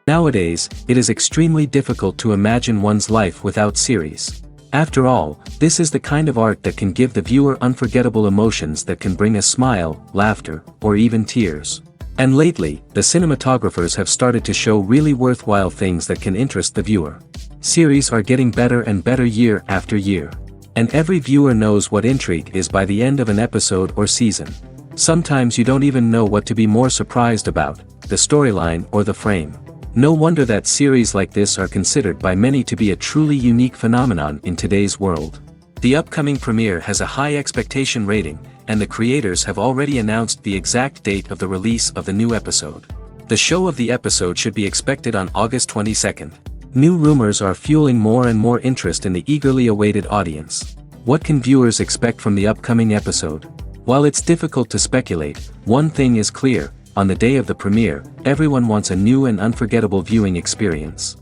Nowadays, it is extremely difficult to imagine one's life without series. After all, this is the kind of art that can give the viewer unforgettable emotions that can bring a smile, laughter, or even tears. And lately, the cinematographers have started to show really worthwhile things that can interest the viewer. Series are getting better and better year after year. And every viewer knows what intrigue is by the end of an episode or season. Sometimes you don't even know what to be more surprised about, the storyline or the frame. No wonder that series like this are considered by many to be a truly unique phenomenon in today's world. The upcoming premiere has a high expectation rating, and the creators have already announced the exact date of the release of the new episode. The show of the episode should be expected on August 22nd. New rumors are fueling more and more interest in the eagerly awaited audience. What can viewers expect from the upcoming episode? While it's difficult to speculate, one thing is clear: on the day of the premiere, everyone wants a new and unforgettable viewing experience.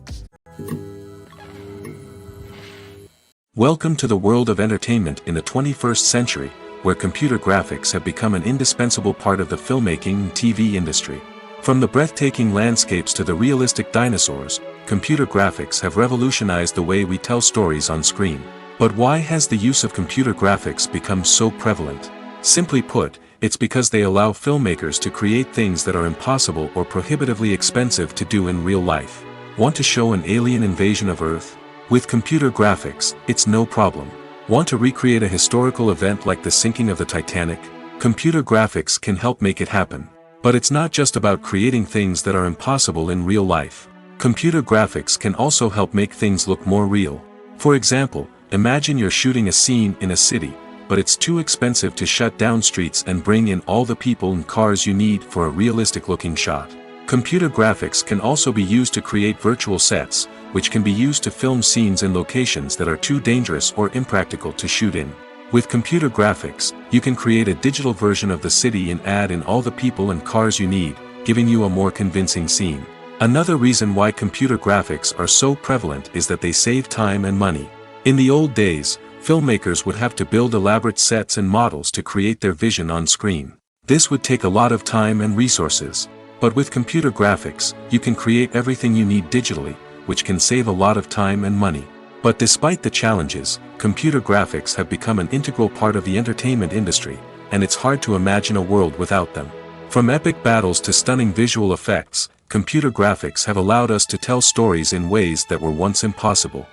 Welcome to the world of entertainment in the 21st century, where computer graphics have become an indispensable part of the filmmaking and TV industry. From the breathtaking landscapes to the realistic dinosaurs, computer graphics have revolutionized the way we tell stories on screen. But why has the use of computer graphics become so prevalent? Simply put, it's because they allow filmmakers to create things that are impossible or prohibitively expensive to do in real life. Want to show an alien invasion of Earth? With computer graphics, it's no problem. Want to recreate a historical event like the sinking of the Titanic? Computer graphics can help make it happen. But it's not just about creating things that are impossible in real life. Computer graphics can also help make things look more real. For example, imagine you're shooting a scene in a city, but it's too expensive to shut down streets and bring in all the people and cars you need for a realistic-looking shot. Computer graphics can also be used to create virtual sets, which can be used to film scenes in locations that are too dangerous or impractical to shoot in. With computer graphics, you can create a digital version of the city and add in all the people and cars you need, giving you a more convincing scene. Another reason why computer graphics are so prevalent is that they save time and money. In the old days, filmmakers would have to build elaborate sets and models to create their vision on screen. This would take a lot of time and resources. But with computer graphics, you can create everything you need digitally, which can save a lot of time and money. But despite the challenges, computer graphics have become an integral part of the entertainment industry, and it's hard to imagine a world without them. From epic battles to stunning visual effects, computer graphics have allowed us to tell stories in ways that were once impossible.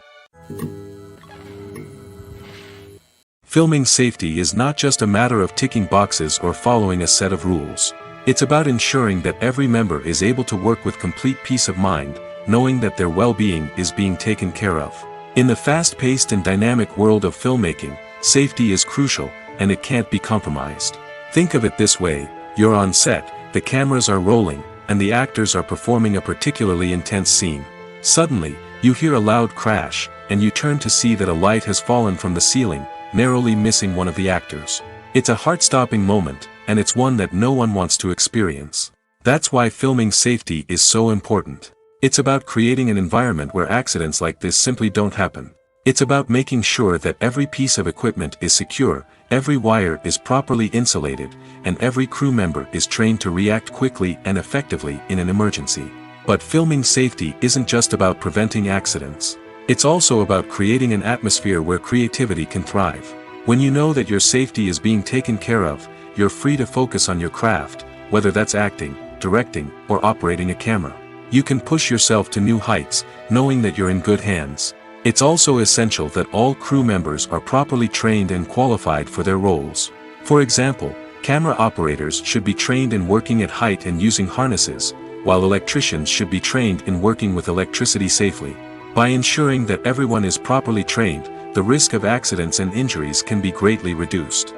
Filming safety is not just a matter of ticking boxes or following a set of rules. It's about ensuring that every member is able to work with complete peace of mind, knowing that their well-being is being taken care of. In the fast-paced and dynamic world of filmmaking, safety is crucial, and it can't be compromised. Think of it this way: you're on set, the cameras are rolling, and the actors are performing a particularly intense scene. Suddenly, you hear a loud crash, and you turn to see that a light has fallen from the ceiling, narrowly missing one of the actors. It's a heart-stopping moment, and it's one that no one wants to experience. That's why filming safety is so important. It's about creating an environment where accidents like this simply don't happen. It's about making sure that every piece of equipment is secure, every wire is properly insulated, and every crew member is trained to react quickly and effectively in an emergency. But filming safety isn't just about preventing accidents. It's also about creating an atmosphere where creativity can thrive. When you know that your safety is being taken care of, you're free to focus on your craft, whether that's acting, directing, or operating a camera. You can push yourself to new heights, knowing that you're in good hands. It's also essential that all crew members are properly trained and qualified for their roles. For example, camera operators should be trained in working at height and using harnesses, while electricians should be trained in working with electricity safely. By ensuring that everyone is properly trained, the risk of accidents and injuries can be greatly reduced.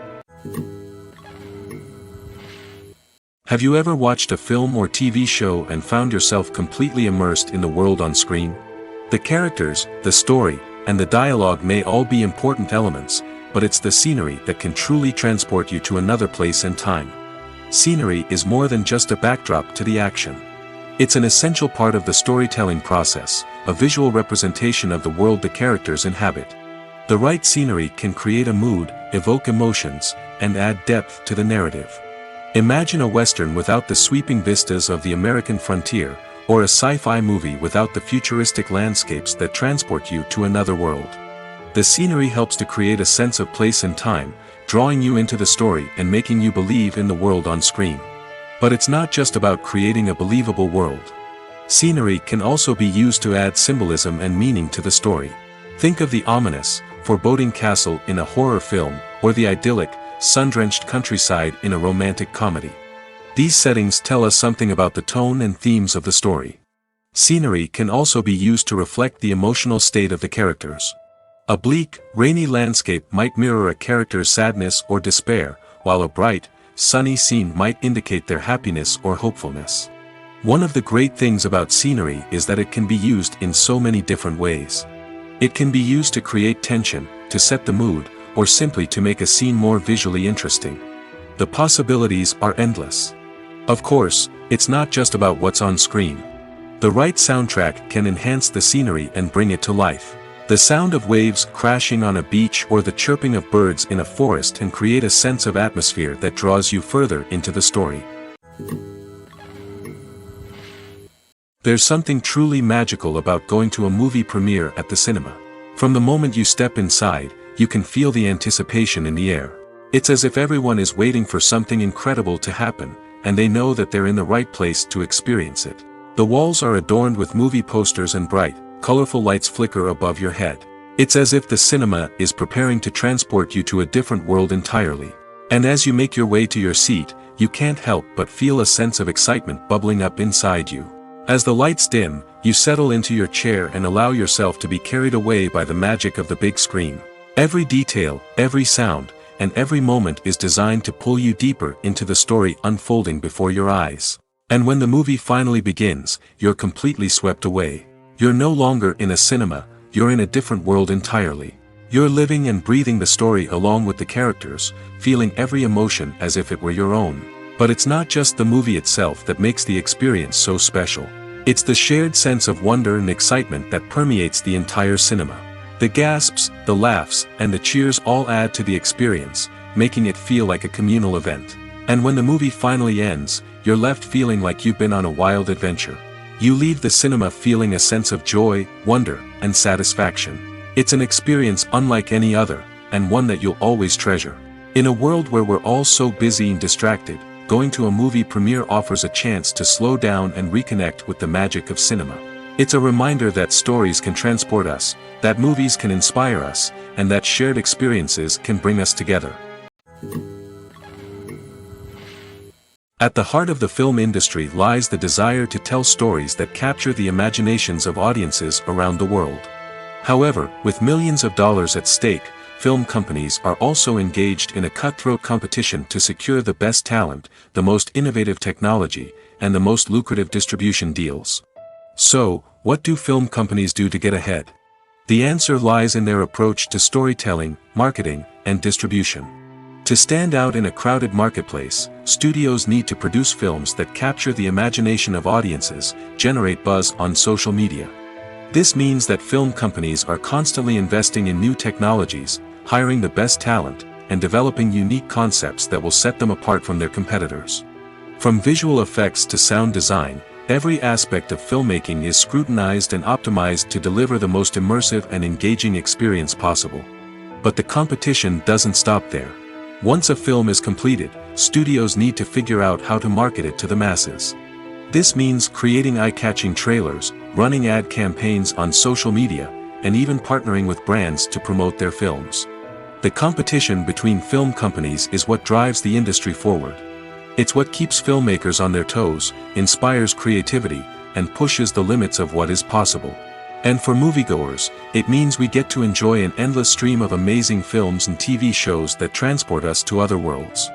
Have you ever watched a film or TV show and found yourself completely immersed in the world on screen? The characters, the story, and the dialogue may all be important elements, but it's the scenery that can truly transport you to another place and time. Scenery is more than just a backdrop to the action. It's an essential part of the storytelling process, a visual representation of the world the characters inhabit. The right scenery can create a mood, evoke emotions, and add depth to the narrative. Imagine a western without the sweeping vistas of the American frontier, or a sci-fi movie without the futuristic landscapes that transport you to another world. The scenery helps to create a sense of place and time, drawing you into the story and making you believe in the world on screen. But it's not just about creating a believable world. Scenery can also be used to add symbolism and meaning to the story. Think of the ominous, foreboding castle in a horror film, or the idyllic, sun-drenched countryside in a romantic comedy. These settings tell us something about the tone and themes of the story. Scenery can also be used to reflect the emotional state of the characters. A bleak, rainy landscape might mirror a character's sadness or despair, while a bright, sunny scene might indicate their happiness or hopefulness. One of the great things about scenery is that it can be used in so many different ways. It can be used to create tension, to set the mood, or simply to make a scene more visually interesting. The possibilities are endless. Of course, it's not just about what's on screen. The right soundtrack can enhance the scenery and bring it to life. The sound of waves crashing on a beach or the chirping of birds in a forest can create a sense of atmosphere that draws you further into the story. There's something truly magical about going to a movie premiere at the cinema. From the moment you step inside, you can feel the anticipation in the air. It's as if everyone is waiting for something incredible to happen, and they know that they're in the right place to experience it. The walls are adorned with movie posters and bright, colorful lights flicker above your head. It's as if the cinema is preparing to transport you to a different world entirely. And as you make your way to your seat, you can't help but feel a sense of excitement bubbling up inside you. As the lights dim, you settle into your chair and allow yourself to be carried away by the magic of the big screen. Every detail, every sound, and every moment is designed to pull you deeper into the story unfolding before your eyes. And when the movie finally begins, you're completely swept away. You're no longer in a cinema, you're in a different world entirely. You're living and breathing the story along with the characters, feeling every emotion as if it were your own. But it's not just the movie itself that makes the experience so special. It's the shared sense of wonder and excitement that permeates the entire cinema. The gasps, the laughs, and the cheers all add to the experience, making it feel like a communal event. And when the movie finally ends, you're left feeling like you've been on a wild adventure. You leave the cinema feeling a sense of joy, wonder, and satisfaction. It's an experience unlike any other, and one that you'll always treasure. In a world where we're all so busy and distracted, going to a movie premiere offers a chance to slow down and reconnect with the magic of cinema. It's a reminder that stories can transport us, that movies can inspire us, and that shared experiences can bring us together. At the heart of the film industry lies the desire to tell stories that capture the imaginations of audiences around the world. However, with millions of dollars at stake, film companies are also engaged in a cutthroat competition to secure the best talent, the most innovative technology, and the most lucrative distribution deals. So, what do film companies do to get ahead? The answer lies in their approach to storytelling, marketing, and distribution. To stand out in a crowded marketplace, studios need to produce films that capture the imagination of audiences, generate buzz on social media. This means that film companies are constantly investing in new technologies, hiring the best talent, and developing unique concepts that will set them apart from their competitors. From visual effects to sound design, every aspect of filmmaking is scrutinized and optimized to deliver the most immersive and engaging experience possible. But the competition doesn't stop there. Once a film is completed, studios need to figure out how to market it to the masses. This means creating eye-catching trailers, running ad campaigns on social media, and even partnering with brands to promote their films. The competition between film companies is what drives the industry forward. It's what keeps filmmakers on their toes, inspires creativity, and pushes the limits of what is possible. And for moviegoers, it means we get to enjoy an endless stream of amazing films and TV shows that transport us to other worlds.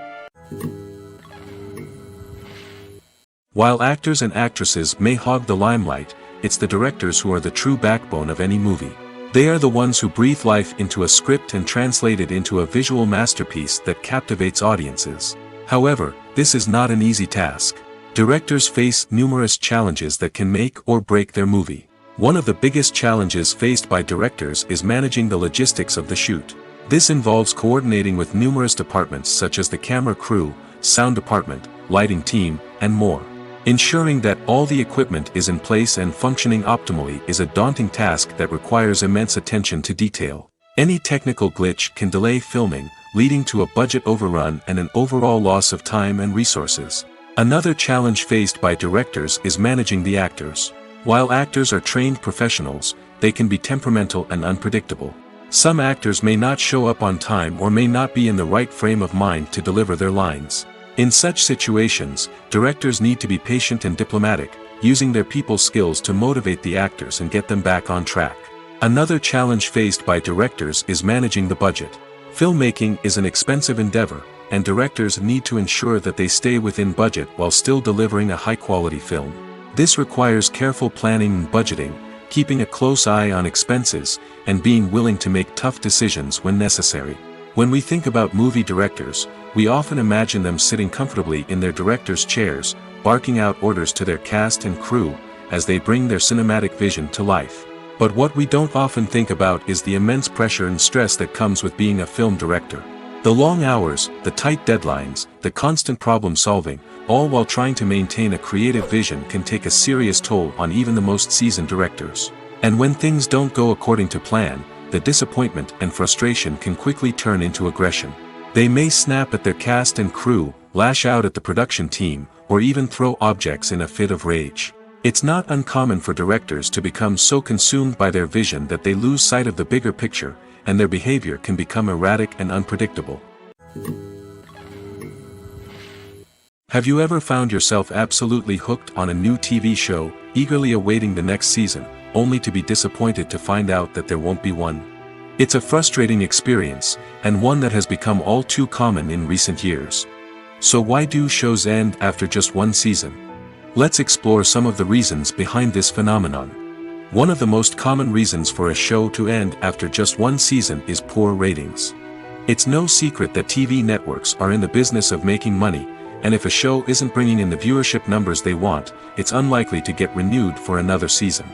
While actors and actresses may hog the limelight, it's the directors who are the true backbone of any movie. They are the ones who breathe life into a script and translate it into a visual masterpiece that captivates audiences. However, this is not an easy task. Directors face numerous challenges that can make or break their movie. One of the biggest challenges faced by directors is managing the logistics of the shoot. This involves coordinating with numerous departments such as the camera crew, sound department, lighting team, and more. Ensuring that all the equipment is in place and functioning optimally is a daunting task that requires immense attention to detail. Any technical glitch can delay filming, leading to a budget overrun and an overall loss of time and resources. Another challenge faced by directors is managing the actors. While actors are trained professionals, they can be temperamental and unpredictable. Some actors may not show up on time or may not be in the right frame of mind to deliver their lines. In such situations, directors need to be patient and diplomatic, using their people skills to motivate the actors and get them back on track. Another challenge faced by directors is managing the budget. Filmmaking is an expensive endeavor, and directors need to ensure that they stay within budget while still delivering a high-quality film. This requires careful planning and budgeting, keeping a close eye on expenses, and being willing to make tough decisions when necessary. When we think about movie directors, we often imagine them sitting comfortably in their director's chairs, barking out orders to their cast and crew, as they bring their cinematic vision to life. But what we don't often think about is the immense pressure and stress that comes with being a film director. The long hours, the tight deadlines, the constant problem solving, all while trying to maintain a creative vision can take a serious toll on even the most seasoned directors. And when things don't go according to plan, the disappointment and frustration can quickly turn into aggression. They may snap at their cast and crew, lash out at the production team, or even throw objects in a fit of rage. It's not uncommon for directors to become so consumed by their vision that they lose sight of the bigger picture, and their behavior can become erratic and unpredictable. Have you ever found yourself absolutely hooked on a new TV show, eagerly awaiting the next season, only to be disappointed to find out that there won't be one? It's a frustrating experience, and one that has become all too common in recent years. So why do shows end after just one season? Let's explore some of the reasons behind this phenomenon. One of the most common reasons for a show to end after just one season is poor ratings. It's no secret that TV networks are in the business of making money, and if a show isn't bringing in the viewership numbers they want, it's unlikely to get renewed for another season.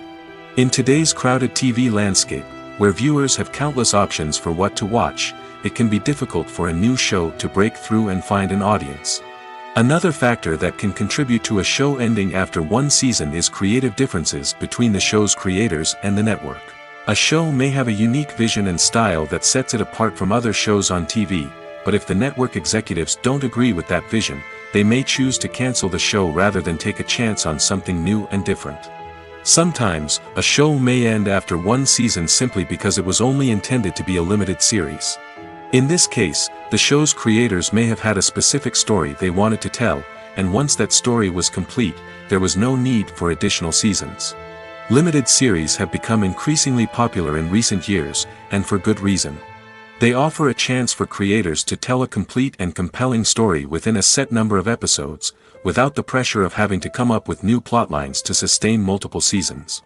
In today's crowded TV landscape, where viewers have countless options for what to watch, it can be difficult for a new show to break through and find an audience. Another factor that can contribute to a show ending after one season is creative differences between the show's creators and the network. A show may have a unique vision and style that sets it apart from other shows on TV, but if the network executives don't agree with that vision, they may choose to cancel the show rather than take a chance on something new and different. Sometimes, a show may end after one season simply because it was only intended to be a limited series. In this case, the show's creators may have had a specific story they wanted to tell, and once that story was complete, there was no need for additional seasons. Limited series have become increasingly popular in recent years, and for good reason. They offer a chance for creators to tell a complete and compelling story within a set number of episodes, without the pressure of having to come up with new plotlines to sustain multiple seasons.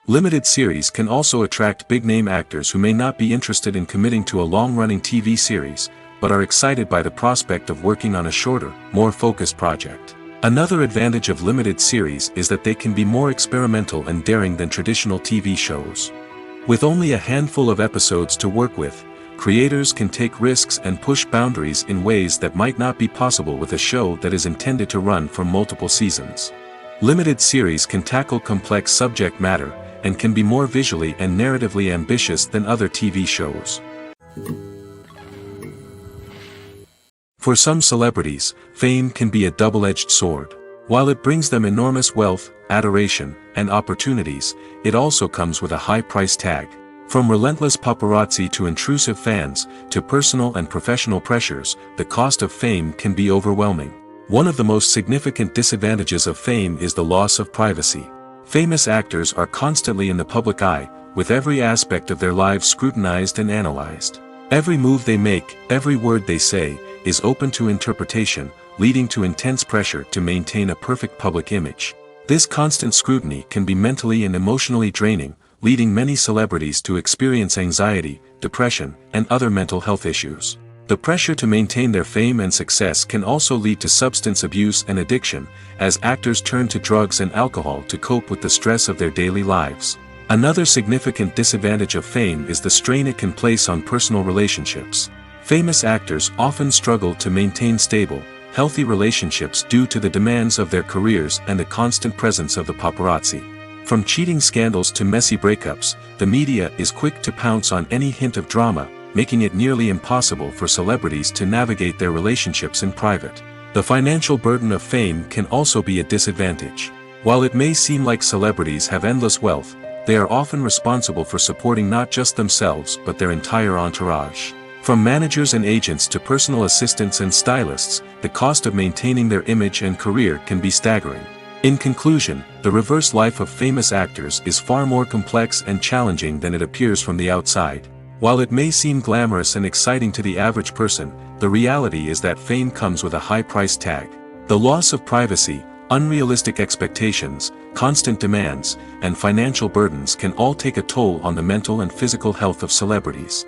Limited series can also attract big-name actors who may not be interested in committing to a long-running TV series, but are excited by the prospect of working on a shorter, more focused project. Another advantage of limited series is that they can be more experimental and daring than traditional TV shows. With only a handful of episodes to work with, creators can take risks and push boundaries in ways that might not be possible with a show that is intended to run for multiple seasons. Limited series can tackle complex subject matter, and can be more visually and narratively ambitious than other TV shows. For some celebrities, fame can be a double-edged sword. While it brings them enormous wealth, adoration, and opportunities, it also comes with a high price tag. From relentless paparazzi to intrusive fans, to personal and professional pressures, the cost of fame can be overwhelming. One of the most significant disadvantages of fame is the loss of privacy. Famous actors are constantly in the public eye, with every aspect of their lives scrutinized and analyzed. Every move they make, every word they say, is open to interpretation, leading to intense pressure to maintain a perfect public image. This constant scrutiny can be mentally and emotionally draining, leading many celebrities to experience anxiety, depression, and other mental health issues. The pressure to maintain their fame and success can also lead to substance abuse and addiction, as actors turn to drugs and alcohol to cope with the stress of their daily lives. Another significant disadvantage of fame is the strain it can place on personal relationships. Famous actors often struggle to maintain stable, healthy relationships due to the demands of their careers and the constant presence of the paparazzi. From cheating scandals to messy breakups, the media is quick to pounce on any hint of drama, making it nearly impossible for celebrities to navigate their relationships in private. The financial burden of fame can also be a disadvantage. While it may seem like celebrities have endless wealth, they are often responsible for supporting not just themselves but their entire entourage. From managers and agents to personal assistants and stylists, the cost of maintaining their image and career can be staggering. In conclusion, the reverse life of famous actors is far more complex and challenging than it appears from the outside. While it may seem glamorous and exciting to the average person, the reality is that fame comes with a high price tag. The loss of privacy, unrealistic expectations, constant demands, and financial burdens can all take a toll on the mental and physical health of celebrities.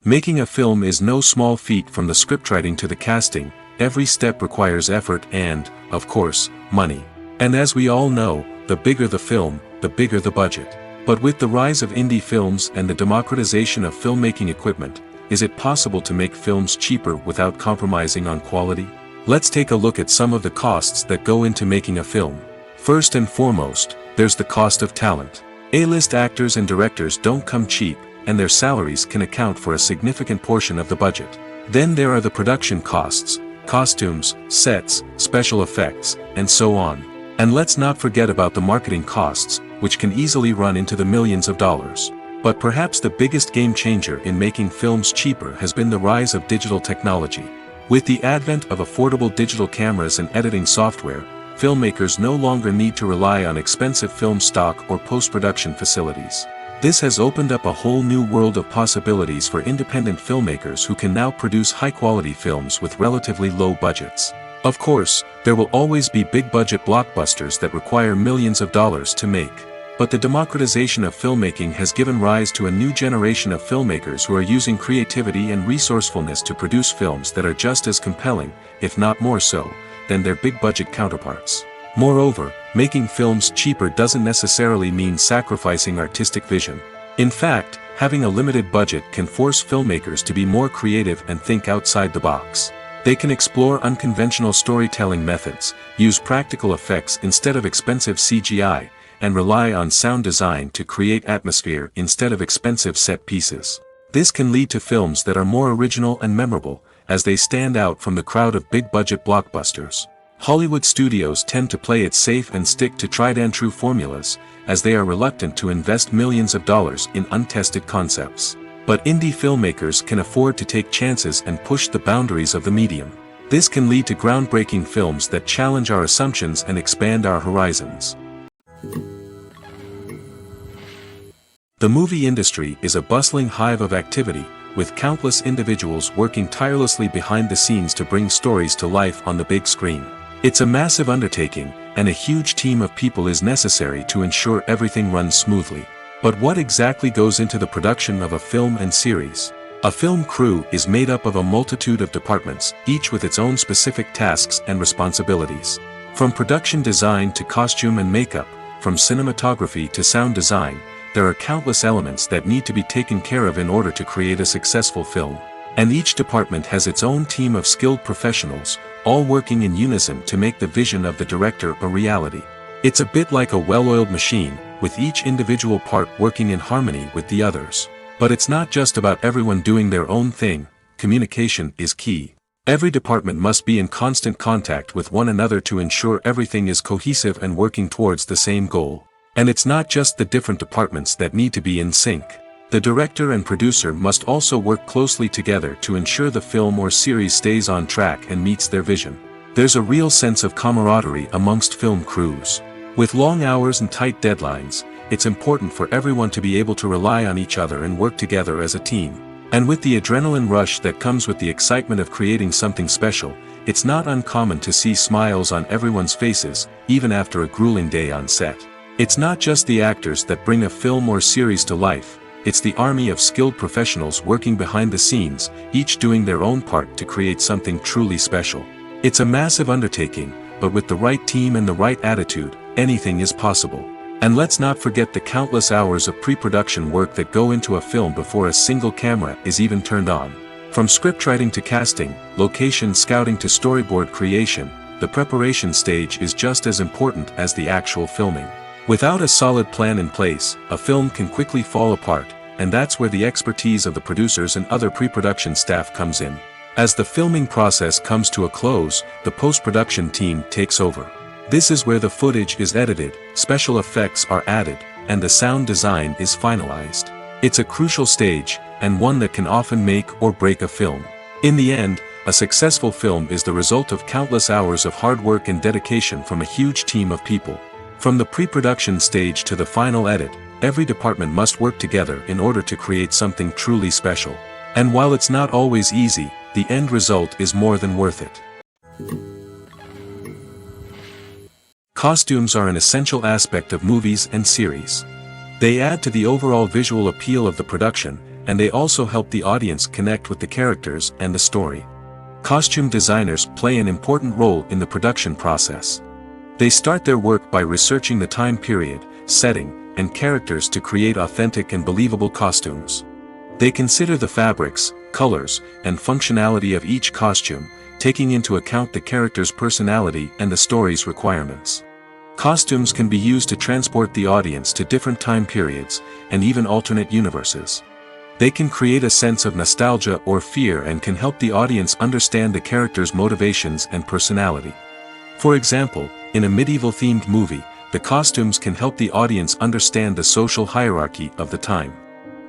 Making a film is no small feat. From the scriptwriting to the casting, every step requires effort and, of course, money. And as we all know, the bigger the film, the bigger the budget. But with the rise of indie films and the democratization of filmmaking equipment, is it possible to make films cheaper without compromising on quality? Let's take a look at some of the costs that go into making a film. First and foremost, there's the cost of talent. A-list actors and directors don't come cheap, and their salaries can account for a significant portion of the budget. Then there are the production costs, costumes, sets, special effects, and so on. And let's not forget about the marketing costs, which can easily run into the millions of dollars. But perhaps the biggest game changer in making films cheaper has been the rise of digital technology. With the advent of affordable digital cameras and editing software, filmmakers no longer need to rely on expensive film stock or post-production facilities. This has opened up a whole new world of possibilities for independent filmmakers who can now produce high-quality films with relatively low budgets. Of course, there will always be big-budget blockbusters that require millions of dollars to make. But the democratization of filmmaking has given rise to a new generation of filmmakers who are using creativity and resourcefulness to produce films that are just as compelling, if not more so, than their big-budget counterparts. Moreover, making films cheaper doesn't necessarily mean sacrificing artistic vision. In fact, having a limited budget can force filmmakers to be more creative and think outside the box. They can explore unconventional storytelling methods, use practical effects instead of expensive CGI, and rely on sound design to create atmosphere instead of expensive set pieces. This can lead to films that are more original and memorable, as they stand out from the crowd of big-budget blockbusters. Hollywood studios tend to play it safe and stick to tried-and-true formulas, as they are reluctant to invest millions of dollars in untested concepts. But indie filmmakers can afford to take chances and push the boundaries of the medium. This can lead to groundbreaking films that challenge our assumptions and expand our horizons. The movie industry is a bustling hive of activity, with countless individuals working tirelessly behind the scenes to bring stories to life on the big screen. It's a massive undertaking, and a huge team of people is necessary to ensure everything runs smoothly. But what exactly goes into the production of a film and series? A film crew is made up of a multitude of departments, each with its own specific tasks and responsibilities. From production design to costume and makeup, from cinematography to sound design, there are countless elements that need to be taken care of in order to create a successful film. And each department has its own team of skilled professionals, all working in unison to make the vision of the director a reality. It's a bit like a well-oiled machine, with each individual part working in harmony with the others. But it's not just about everyone doing their own thing. Communication is key. Every department must be in constant contact with one another to ensure everything is cohesive and working towards the same goal. And it's not just the different departments that need to be in sync. The director and producer must also work closely together to ensure the film or series stays on track and meets their vision. There's a real sense of camaraderie amongst film crews. With long hours and tight deadlines, it's important for everyone to be able to rely on each other and work together as a team. And with the adrenaline rush that comes with the excitement of creating something special, it's not uncommon to see smiles on everyone's faces, even after a grueling day on set. It's not just the actors that bring a film or series to life, it's the army of skilled professionals working behind the scenes, each doing their own part to create something truly special. It's a massive undertaking, but with the right team and the right attitude, anything is possible. And let's not forget the countless hours of pre-production work that go into a film before a single camera is even turned on. From scriptwriting to casting, location scouting to storyboard creation, the preparation stage is just as important as the actual filming. Without a solid plan in place, a film can quickly fall apart, and that's where the expertise of the producers and other pre-production staff comes in. As the filming process comes to a close, the post-production team takes over. This is where the footage is edited, special effects are added, and the sound design is finalized. It's a crucial stage, and one that can often make or break a film. In the end, a successful film is the result of countless hours of hard work and dedication from a huge team of people. From the pre-production stage to the final edit, every department must work together in order to create something truly special. And while it's not always easy, the end result is more than worth it. Costumes are an essential aspect of movies and series. They add to the overall visual appeal of the production, and they also help the audience connect with the characters and the story. Costume designers play an important role in the production process. They start their work by researching the time period, setting, and characters to create authentic and believable costumes. They consider the fabrics, colors, and functionality of each costume, taking into account the character's personality and the story's requirements. Costumes can be used to transport the audience to different time periods, and even alternate universes. They can create a sense of nostalgia or fear and can help the audience understand the character's motivations and personality. For example, in a medieval-themed movie, the costumes can help the audience understand the social hierarchy of the time.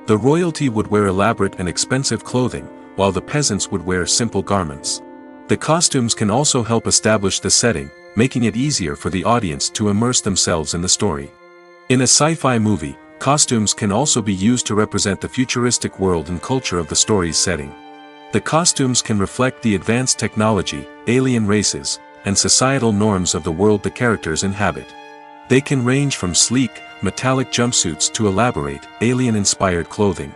The royalty would wear elaborate and expensive clothing, while the peasants would wear simple garments. The costumes can also help establish the setting, making it easier for the audience to immerse themselves in the story. In a sci-fi movie, costumes can also be used to represent the futuristic world and culture of the story's setting. The costumes can reflect the advanced technology, alien races, and societal norms of the world the characters inhabit. They can range from sleek, metallic jumpsuits to elaborate, alien-inspired clothing.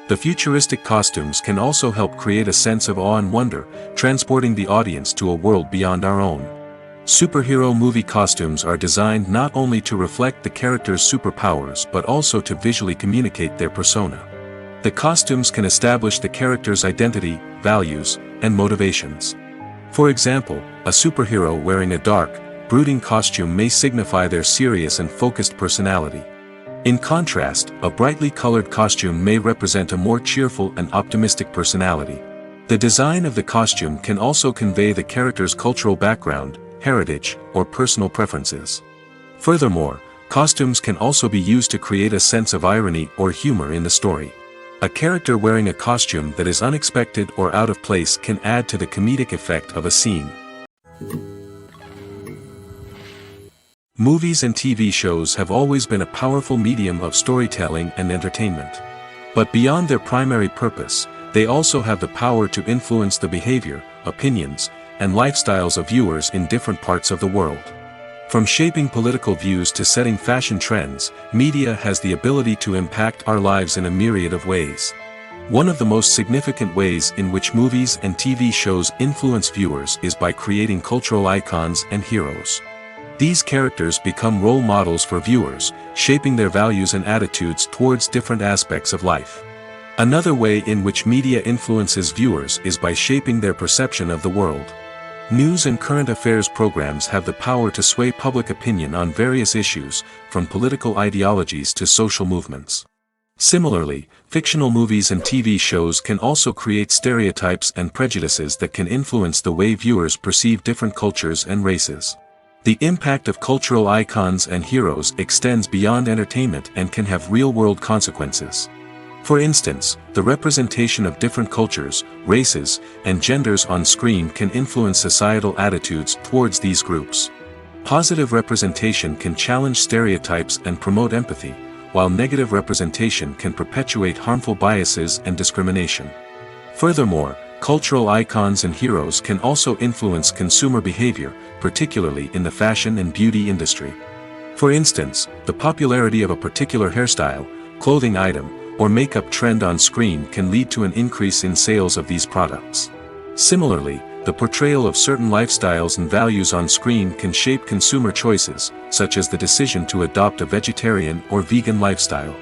The futuristic costumes can also help create a sense of awe and wonder, transporting the audience to a world beyond our own. Superhero movie costumes are designed not only to reflect the character's superpowers but also to visually communicate their persona. The costumes can establish the character's identity, values, and motivations. For example, a superhero wearing a dark, brooding costume may signify their serious and focused personality. In contrast, a brightly colored costume may represent a more cheerful and optimistic personality. The design of the costume can also convey the character's cultural background, heritage, or personal preferences. Furthermore, costumes can also be used to create a sense of irony or humor in the story. A character wearing a costume that is unexpected or out of place can add to the comedic effect of a scene. Movies and TV shows have always been a powerful medium of storytelling and entertainment. But beyond their primary purpose, they also have the power to influence the behavior, opinions, and lifestyles of viewers in different parts of the world. From shaping political views to setting fashion trends, media has the ability to impact our lives in a myriad of ways. One of the most significant ways in which movies and TV shows influence viewers is by creating cultural icons and heroes. These characters become role models for viewers, shaping their values and attitudes towards different aspects of life. Another way in which media influences viewers is by shaping their perception of the world. News and current affairs programs have the power to sway public opinion on various issues, from political ideologies to social movements. Similarly, fictional movies and TV shows can also create stereotypes and prejudices that can influence the way viewers perceive different cultures and races. The impact of cultural icons and heroes extends beyond entertainment and can have real-world consequences. For instance, the representation of different cultures, races, and genders on screen can influence societal attitudes towards these groups. Positive representation can challenge stereotypes and promote empathy, while negative representation can perpetuate harmful biases and discrimination. Furthermore, cultural icons and heroes can also influence consumer behavior, particularly in the fashion and beauty industry. For instance, the popularity of a particular hairstyle, clothing item, or makeup trend on screen can lead to an increase in sales of these products. Similarly, the portrayal of certain lifestyles and values on screen can shape consumer choices, such as the decision to adopt a vegetarian or vegan lifestyle.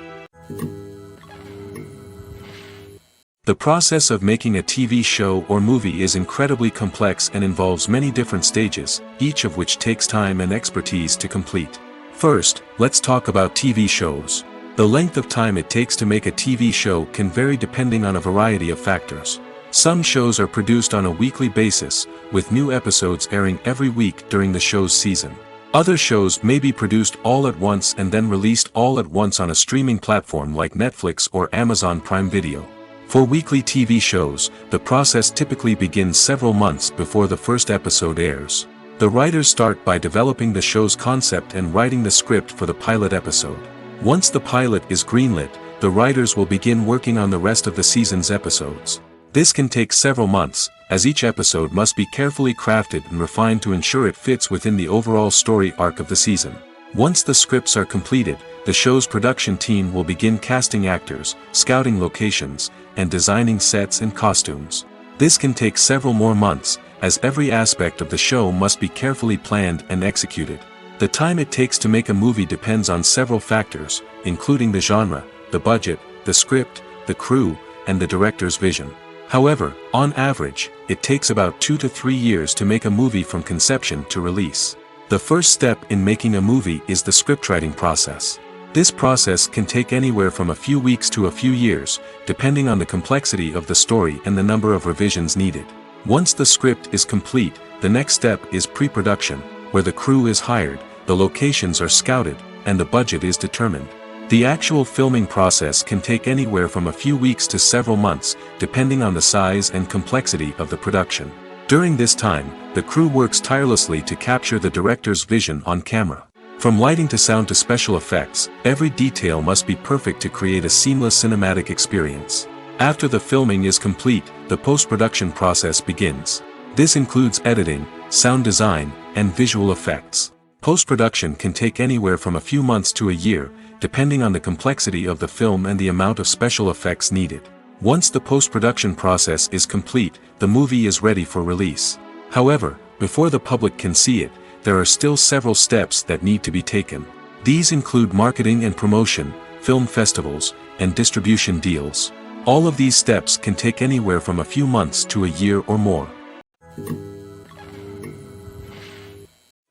The process of making a TV show or movie is incredibly complex and involves many different stages, each of which takes time and expertise to complete. First, let's talk about TV shows. The length of time it takes to make a TV show can vary depending on a variety of factors. Some shows are produced on a weekly basis, with new episodes airing every week during the show's season. Other shows may be produced all at once and then released all at once on a streaming platform like Netflix or Amazon Prime Video. For weekly TV shows, the process typically begins several months before the first episode airs. The writers start by developing the show's concept and writing the script for the pilot episode. Once the pilot is greenlit, the writers will begin working on the rest of the season's episodes. This can take several months, as each episode must be carefully crafted and refined to ensure it fits within the overall story arc of the season. Once the scripts are completed, the show's production team will begin casting actors, scouting locations, and designing sets and costumes. This can take several more months, as every aspect of the show must be carefully planned and executed. The time it takes to make a movie depends on several factors, including the genre, the budget, the script, the crew, and the director's vision. However, on average, it takes about 2 to 3 years to make a movie from conception to release. The first step in making a movie is the scriptwriting process. This process can take anywhere from a few weeks to a few years, depending on the complexity of the story and the number of revisions needed. Once the script is complete, the next step is pre-production, where the crew is hired, the locations are scouted, and the budget is determined. The actual filming process can take anywhere from a few weeks to several months, depending on the size and complexity of the production. During this time, the crew works tirelessly to capture the director's vision on camera. From lighting to sound to special effects, every detail must be perfect to create a seamless cinematic experience. After the filming is complete, the post-production process begins. This includes editing, sound design, and visual effects. Post-production can take anywhere from a few months to a year, depending on the complexity of the film and the amount of special effects needed. Once the post-production process is complete, the movie is ready for release. However, before the public can see it, there are still several steps that need to be taken. These include marketing and promotion, film festivals, and distribution deals. All of these steps can take anywhere from a few months to a year or more.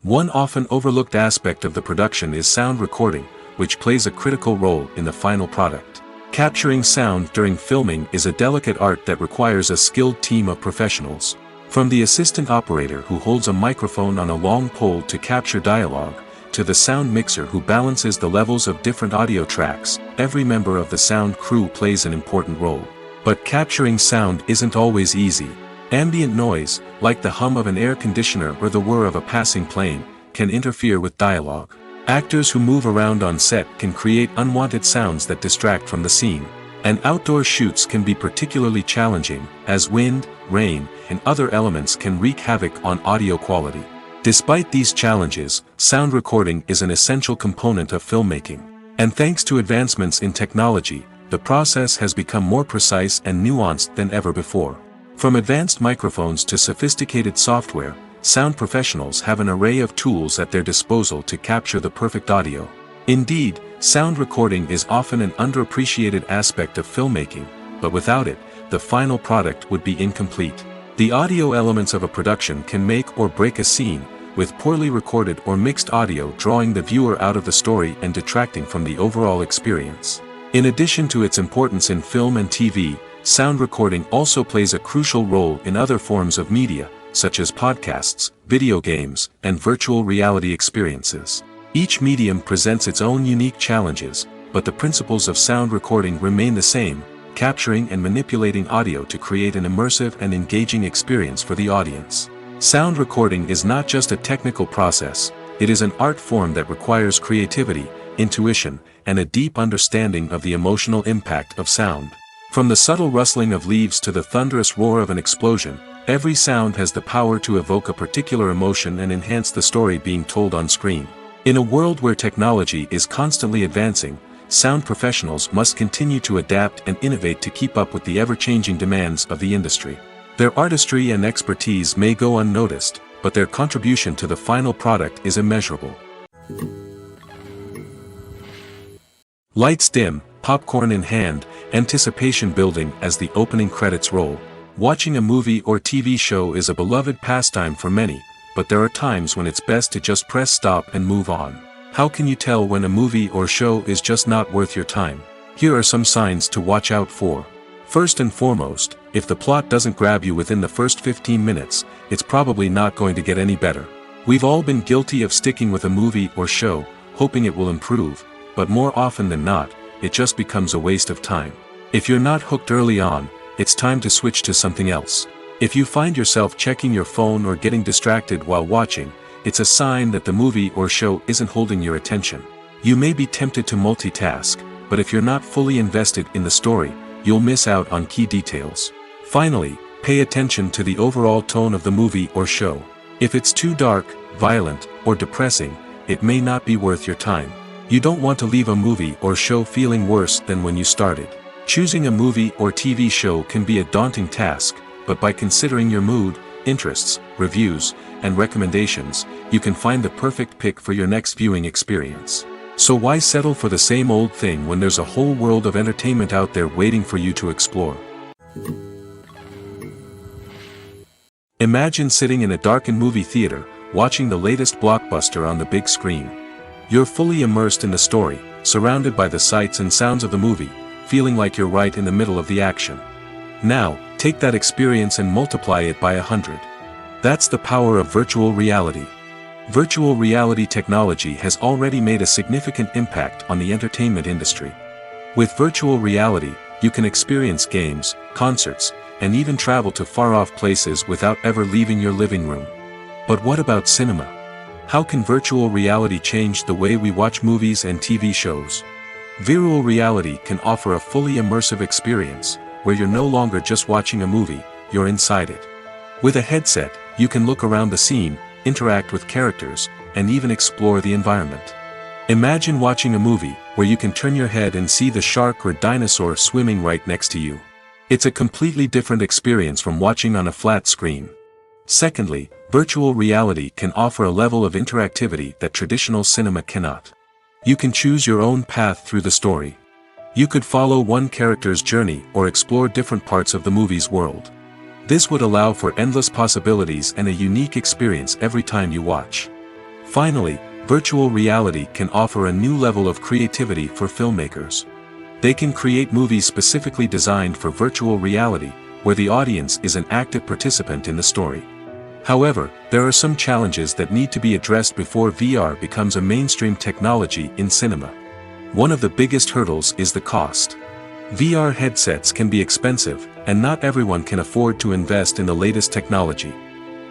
One often overlooked aspect of the production is sound recording, which plays a critical role in the final product. Capturing sound during filming is a delicate art that requires a skilled team of professionals. From the assistant operator who holds a microphone on a long pole to capture dialogue, to the sound mixer who balances the levels of different audio tracks, every member of the sound crew plays an important role. But capturing sound isn't always easy. Ambient noise, like the hum of an air conditioner or the whir of a passing plane, can interfere with dialogue. Actors who move around on set can create unwanted sounds that distract from the scene. And outdoor shoots can be particularly challenging, as wind, rain, and other elements can wreak havoc on audio quality. Despite these challenges, sound recording is an essential component of filmmaking. And thanks to advancements in technology, the process has become more precise and nuanced than ever before. From advanced microphones to sophisticated software, sound professionals have an array of tools at their disposal to capture the perfect audio. Indeed, sound recording is often an underappreciated aspect of filmmaking, but without it, the final product would be incomplete. The audio elements of a production can make or break a scene, with poorly recorded or mixed audio drawing the viewer out of the story and detracting from the overall experience. In addition to its importance in film and TV, sound recording also plays a crucial role in other forms of media, such as podcasts, video games, and virtual reality experiences. Each medium presents its own unique challenges, but the principles of sound recording remain the same, capturing and manipulating audio to create an immersive and engaging experience for the audience. Sound recording is not just a technical process, it is an art form that requires creativity, intuition, and a deep understanding of the emotional impact of sound. From the subtle rustling of leaves to the thunderous roar of an explosion, every sound has the power to evoke a particular emotion and enhance the story being told on screen. In a world where technology is constantly advancing, sound professionals must continue to adapt and innovate to keep up with the ever-changing demands of the industry. Their artistry and expertise may go unnoticed, but their contribution to the final product is immeasurable. Lights dim, popcorn in hand, anticipation building as the opening credits roll. Watching a movie or TV show is a beloved pastime for many, but there are times when it's best to just press stop and move on. How can you tell when a movie or show is just not worth your time? Here are some signs to watch out for. First and foremost, if the plot doesn't grab you within the first 15 minutes, it's probably not going to get any better. We've all been guilty of sticking with a movie or show, hoping it will improve, but more often than not, it just becomes a waste of time. If you're not hooked early on, it's time to switch to something else. If you find yourself checking your phone or getting distracted while watching, it's a sign that the movie or show isn't holding your attention. You may be tempted to multitask, but if you're not fully invested in the story, you'll miss out on key details. Finally, pay attention to the overall tone of the movie or show. If it's too dark, violent, or depressing, it may not be worth your time. You don't want to leave a movie or show feeling worse than when you started. Choosing a movie or TV show can be a daunting task, but by considering your mood, interests, reviews, and recommendations, you can find the perfect pick for your next viewing experience. So why settle for the same old thing when there's a whole world of entertainment out there waiting for you to explore? Imagine sitting in a darkened movie theater, watching the latest blockbuster on the big screen. You're fully immersed in the story, surrounded by the sights and sounds of the movie, feeling like you're right in the middle of the action. Now, take that experience and multiply it by 100. That's the power of virtual reality. Virtual reality technology has already made a significant impact on the entertainment industry. With virtual reality, you can experience games, concerts, and even travel to far-off places without ever leaving your living room. But what about cinema? How can virtual reality change the way we watch movies and TV shows? Virtual reality can offer a fully immersive experience, where you're no longer just watching a movie, you're inside it. With a headset, you can look around the scene, interact with characters, and even explore the environment. Imagine watching a movie, where you can turn your head and see the shark or dinosaur swimming right next to you. It's a completely different experience from watching on a flat screen. Secondly, virtual reality can offer a level of interactivity that traditional cinema cannot. You can choose your own path through the story. You could follow one character's journey or explore different parts of the movie's world. This would allow for endless possibilities and a unique experience every time you watch. Finally, virtual reality can offer a new level of creativity for filmmakers. They can create movies specifically designed for virtual reality, where the audience is an active participant in the story. However, there are some challenges that need to be addressed before VR becomes a mainstream technology in cinema. One of the biggest hurdles is the cost. VR headsets can be expensive, and not everyone can afford to invest in the latest technology.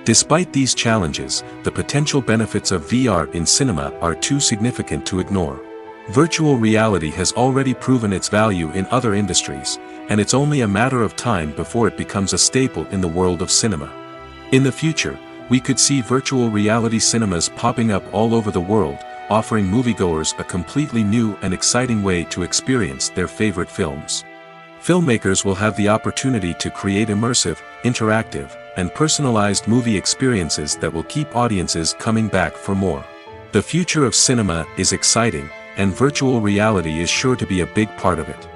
Despite these challenges, the potential benefits of VR in cinema are too significant to ignore. Virtual reality has already proven its value in other industries, and it's only a matter of time before it becomes a staple in the world of cinema. In the future, we could see virtual reality cinemas popping up all over the world, offering moviegoers a completely new and exciting way to experience their favorite films. Filmmakers will have the opportunity to create immersive, interactive, and personalized movie experiences that will keep audiences coming back for more. The future of cinema is exciting, and virtual reality is sure to be a big part of it.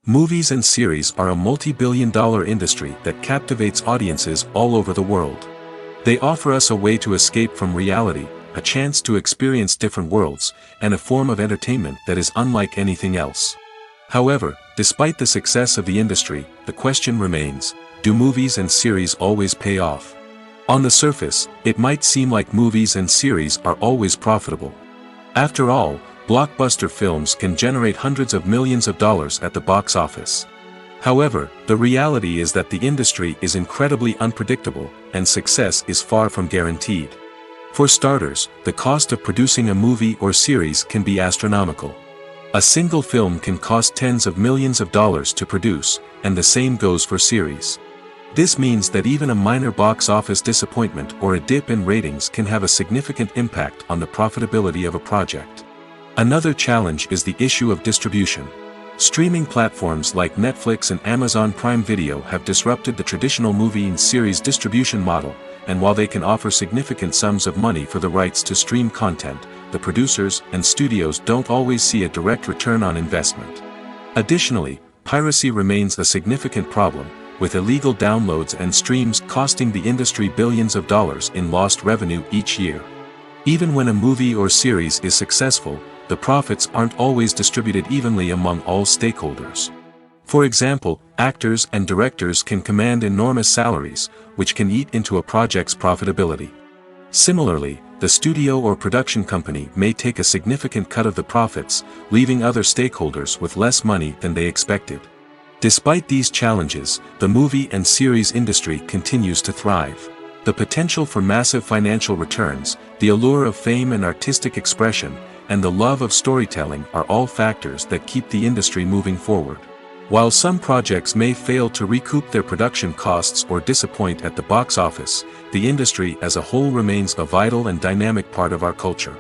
Movies and series are a multi-billion-dollar industry that captivates audiences all over the world. They offer us a way to escape from reality, a chance to experience different worlds, and a form of entertainment that is unlike anything else. However, despite the success of the industry, the question remains, do movies and series always pay off? On the surface, it might seem like movies and series are always profitable. After all, blockbuster films can generate hundreds of millions of dollars at the box office. However, the reality is that the industry is incredibly unpredictable, and success is far from guaranteed. For starters, the cost of producing a movie or series can be astronomical. A single film can cost tens of millions of dollars to produce, and the same goes for series. This means that even a minor box office disappointment or a dip in ratings can have a significant impact on the profitability of a project. Another challenge is the issue of distribution. Streaming platforms like Netflix and Amazon Prime Video have disrupted the traditional movie and series distribution model, and while they can offer significant sums of money for the rights to stream content, the producers and studios don't always see a direct return on investment. Additionally, piracy remains a significant problem, with illegal downloads and streams costing the industry billions of dollars in lost revenue each year. Even when a movie or series is successful, the profits aren't always distributed evenly among all stakeholders. For example, actors and directors can command enormous salaries, which can eat into a project's profitability. Similarly, the studio or production company may take a significant cut of the profits, leaving other stakeholders with less money than they expected. Despite these challenges, the movie and series industry continues to thrive. The potential for massive financial returns, the allure of fame and artistic expression, and the love of storytelling are all factors that keep the industry moving forward. While some projects may fail to recoup their production costs or disappoint at the box office, the industry as a whole remains a vital and dynamic part of our culture.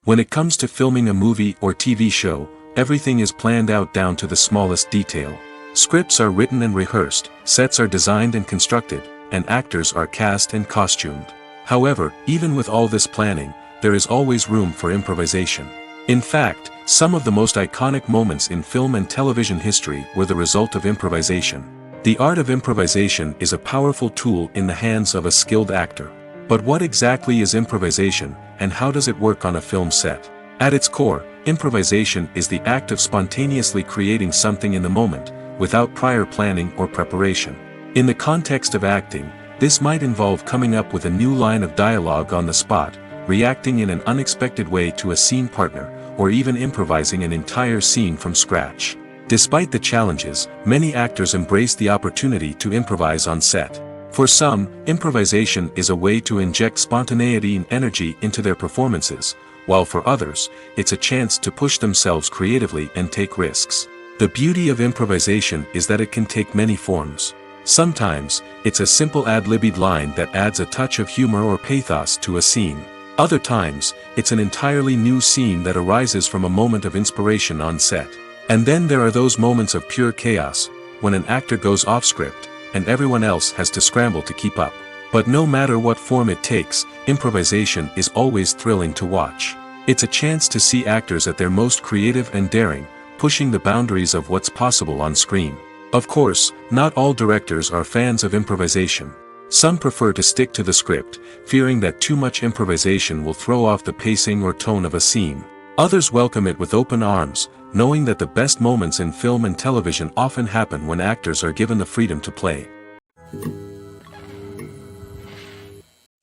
When it comes to filming a movie or TV show, everything is planned out down to the smallest detail. Scripts are written and rehearsed, sets are designed and constructed, and actors are cast and costumed. However, even with all this planning, there is always room for improvisation. In fact, some of the most iconic moments in film and television history were the result of improvisation. The art of improvisation is a powerful tool in the hands of a skilled actor. But what exactly is improvisation, and how does it work on a film set? At its core, improvisation is the act of spontaneously creating something in the moment, without prior planning or preparation. In the context of acting, this might involve coming up with a new line of dialogue on the spot, reacting in an unexpected way to a scene partner, or even improvising an entire scene from scratch. Despite the challenges, many actors embrace the opportunity to improvise on set. For some, improvisation is a way to inject spontaneity and energy into their performances, while for others, it's a chance to push themselves creatively and take risks. The beauty of improvisation is that it can take many forms. Sometimes, it's a simple ad-libbed line that adds a touch of humor or pathos to a scene. Other times, it's an entirely new scene that arises from a moment of inspiration on set. And then there are those moments of pure chaos, when an actor goes off script, and everyone else has to scramble to keep up. But no matter what form it takes, improvisation is always thrilling to watch. It's a chance to see actors at their most creative and daring, pushing the boundaries of what's possible on screen. Of course, not all directors are fans of improvisation. Some prefer to stick to the script, fearing that too much improvisation will throw off the pacing or tone of a scene. Others welcome it with open arms, knowing that the best moments in film and television often happen when actors are given the freedom to play.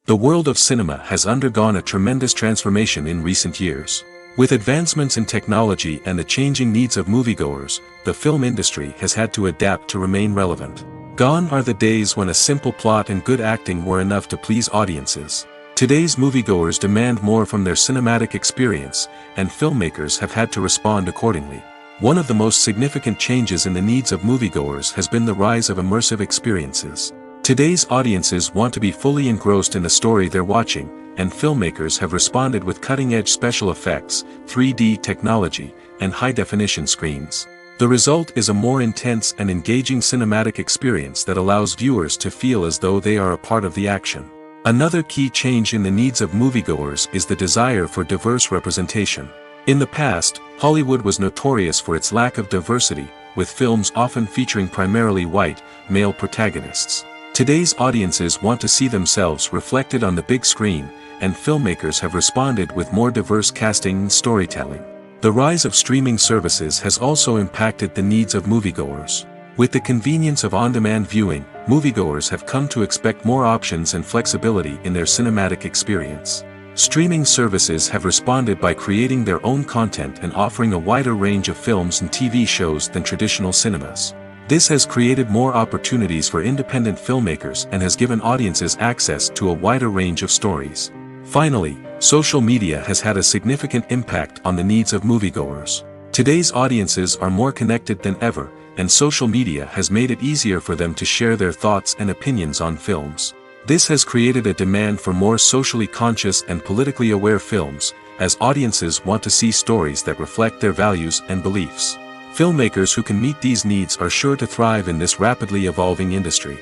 The world of cinema has undergone a tremendous transformation in recent years. With advancements in technology and the changing needs of moviegoers, the film industry has had to adapt to remain relevant. Gone are the days when a simple plot and good acting were enough to please audiences. Today's moviegoers demand more from their cinematic experience, and filmmakers have had to respond accordingly. One of the most significant changes in the needs of moviegoers has been the rise of immersive experiences. Today's audiences want to be fully engrossed in the story they're watching, and filmmakers have responded with cutting-edge special effects, 3D technology, and high-definition screens. The result is a more intense and engaging cinematic experience that allows viewers to feel as though they are a part of the action. Another key change in the needs of moviegoers is the desire for diverse representation. In the past, Hollywood was notorious for its lack of diversity, with films often featuring primarily white, male protagonists. Today's audiences want to see themselves reflected on the big screen, and filmmakers have responded with more diverse casting and storytelling. The rise of streaming services has also impacted the needs of moviegoers. With the convenience of on-demand viewing, moviegoers have come to expect more options and flexibility in their cinematic experience. Streaming services have responded by creating their own content and offering a wider range of films and TV shows than traditional cinemas. This has created more opportunities for independent filmmakers and has given audiences access to a wider range of stories. Finally, social media has had a significant impact on the needs of moviegoers. Today's audiences are more connected than ever, and social media has made it easier for them to share their thoughts and opinions on films. This has created a demand for more socially conscious and politically aware films, as audiences want to see stories that reflect their values and beliefs. Filmmakers who can meet these needs are sure to thrive in this rapidly evolving industry.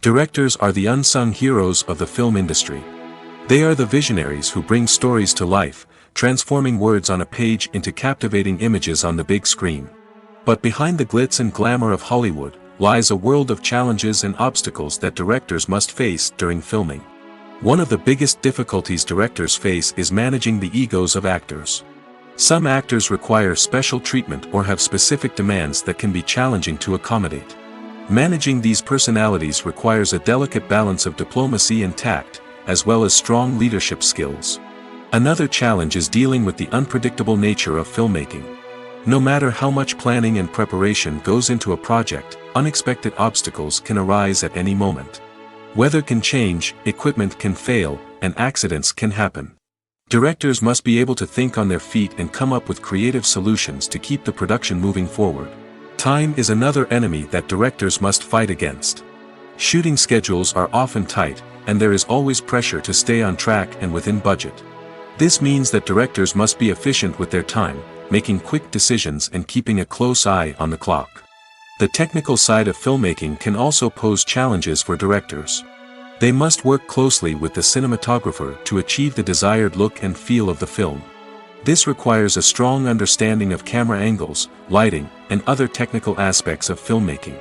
Directors are the unsung heroes of the film industry. They are the visionaries who bring stories to life, transforming words on a page into captivating images on the big screen. But behind the glitz and glamour of Hollywood lies a world of challenges and obstacles that directors must face during filming. One of the biggest difficulties directors face is managing the egos of actors. Some actors require special treatment or have specific demands that can be challenging to accommodate. Managing these personalities requires a delicate balance of diplomacy and tact, as well as strong leadership skills. Another challenge is dealing with the unpredictable nature of filmmaking. No matter how much planning and preparation goes into a project, unexpected obstacles can arise at any moment. Weather can change, equipment can fail, and accidents can happen. Directors must be able to think on their feet and come up with creative solutions to keep the production moving forward. Time is another enemy that directors must fight against. Shooting schedules are often tight, and there is always pressure to stay on track and within budget. This means that directors must be efficient with their time, making quick decisions and keeping a close eye on the clock. The technical side of filmmaking can also pose challenges for directors. They must work closely with the cinematographer to achieve the desired look and feel of the film. This requires a strong understanding of camera angles, lighting, and other technical aspects of filmmaking.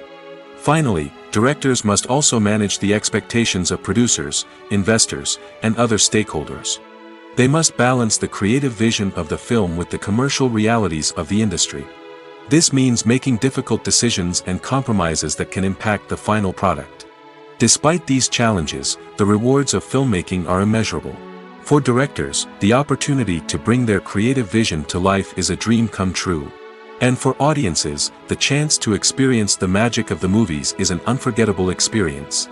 Finally, directors must also manage the expectations of producers, investors, and other stakeholders. They must balance the creative vision of the film with the commercial realities of the industry. This means making difficult decisions and compromises that can impact the final product. Despite these challenges, the rewards of filmmaking are immeasurable. For directors, the opportunity to bring their creative vision to life is a dream come true. And for audiences, the chance to experience the magic of the movies is an unforgettable experience.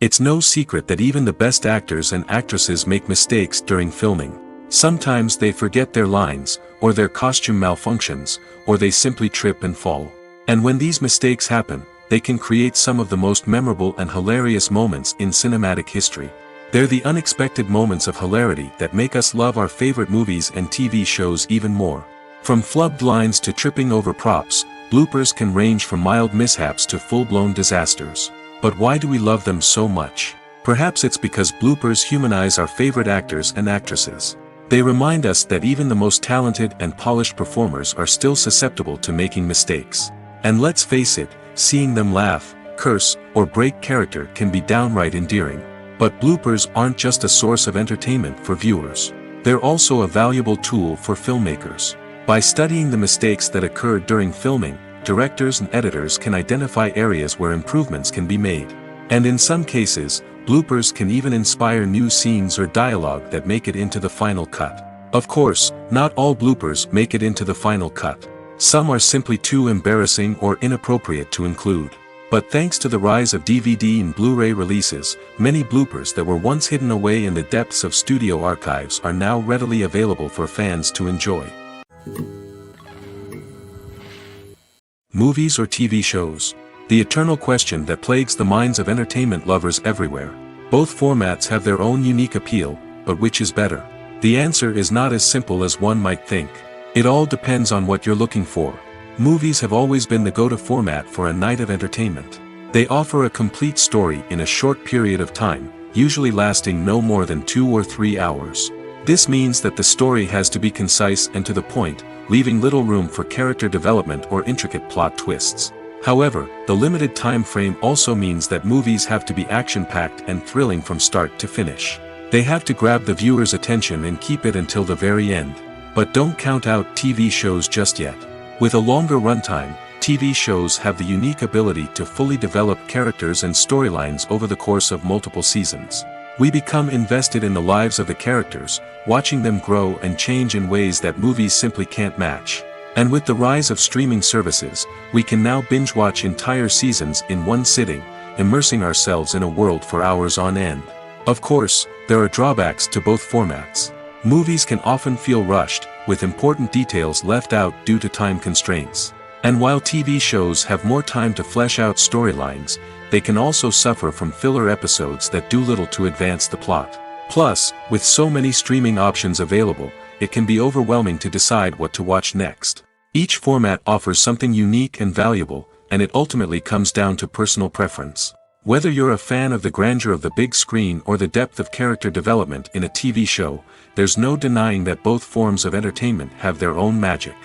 It's no secret that even the best actors and actresses make mistakes during filming. Sometimes they forget their lines, or their costume malfunctions, or they simply trip and fall. And when these mistakes happen, they can create some of the most memorable and hilarious moments in cinematic history. They're the unexpected moments of hilarity that make us love our favorite movies and TV shows even more. From flubbed lines to tripping over props, bloopers can range from mild mishaps to full-blown disasters. But why do we love them so much? Perhaps it's because bloopers humanize our favorite actors and actresses. They remind us that even the most talented and polished performers are still susceptible to making mistakes. And let's face it, seeing them laugh, curse, or break character can be downright endearing. But bloopers aren't just a source of entertainment for viewers. They're also a valuable tool for filmmakers. By studying the mistakes that occurred during filming, directors and editors can identify areas where improvements can be made. And in some cases, bloopers can even inspire new scenes or dialogue that make it into the final cut. Of course, not all bloopers make it into the final cut. Some are simply too embarrassing or inappropriate to include. But thanks to the rise of DVD and Blu-ray releases, many bloopers that were once hidden away in the depths of studio archives are now readily available for fans to enjoy. Movies or TV shows? The eternal question that plagues the minds of entertainment lovers everywhere. Both formats have their own unique appeal, but which is better? The answer is not as simple as one might think. It all depends on what you're looking for. Movies have always been the go-to format for a night of entertainment. They offer a complete story in a short period of time, usually lasting no more than 2 or 3 hours. This means that the story has to be concise and to the point, leaving little room for character development or intricate plot twists. However, the limited time frame also means that movies have to be action-packed and thrilling from start to finish. They have to grab the viewer's attention and keep it until the very end. But don't count out TV shows just yet. With a longer runtime, TV shows have the unique ability to fully develop characters and storylines over the course of multiple seasons. We become invested in the lives of the characters, watching them grow and change in ways that movies simply can't match. And with the rise of streaming services, we can now binge-watch entire seasons in one sitting, immersing ourselves in a world for hours on end. Of course, there are drawbacks to both formats. Movies can often feel rushed, with important details left out due to time constraints. And while TV shows have more time to flesh out storylines, they can also suffer from filler episodes that do little to advance the plot. Plus, with so many streaming options available, it can be overwhelming to decide what to watch next. Each format offers something unique and valuable, and it ultimately comes down to personal preference. Whether you're a fan of the grandeur of the big screen or the depth of character development in a TV show, there's no denying that both forms of entertainment have their own magic.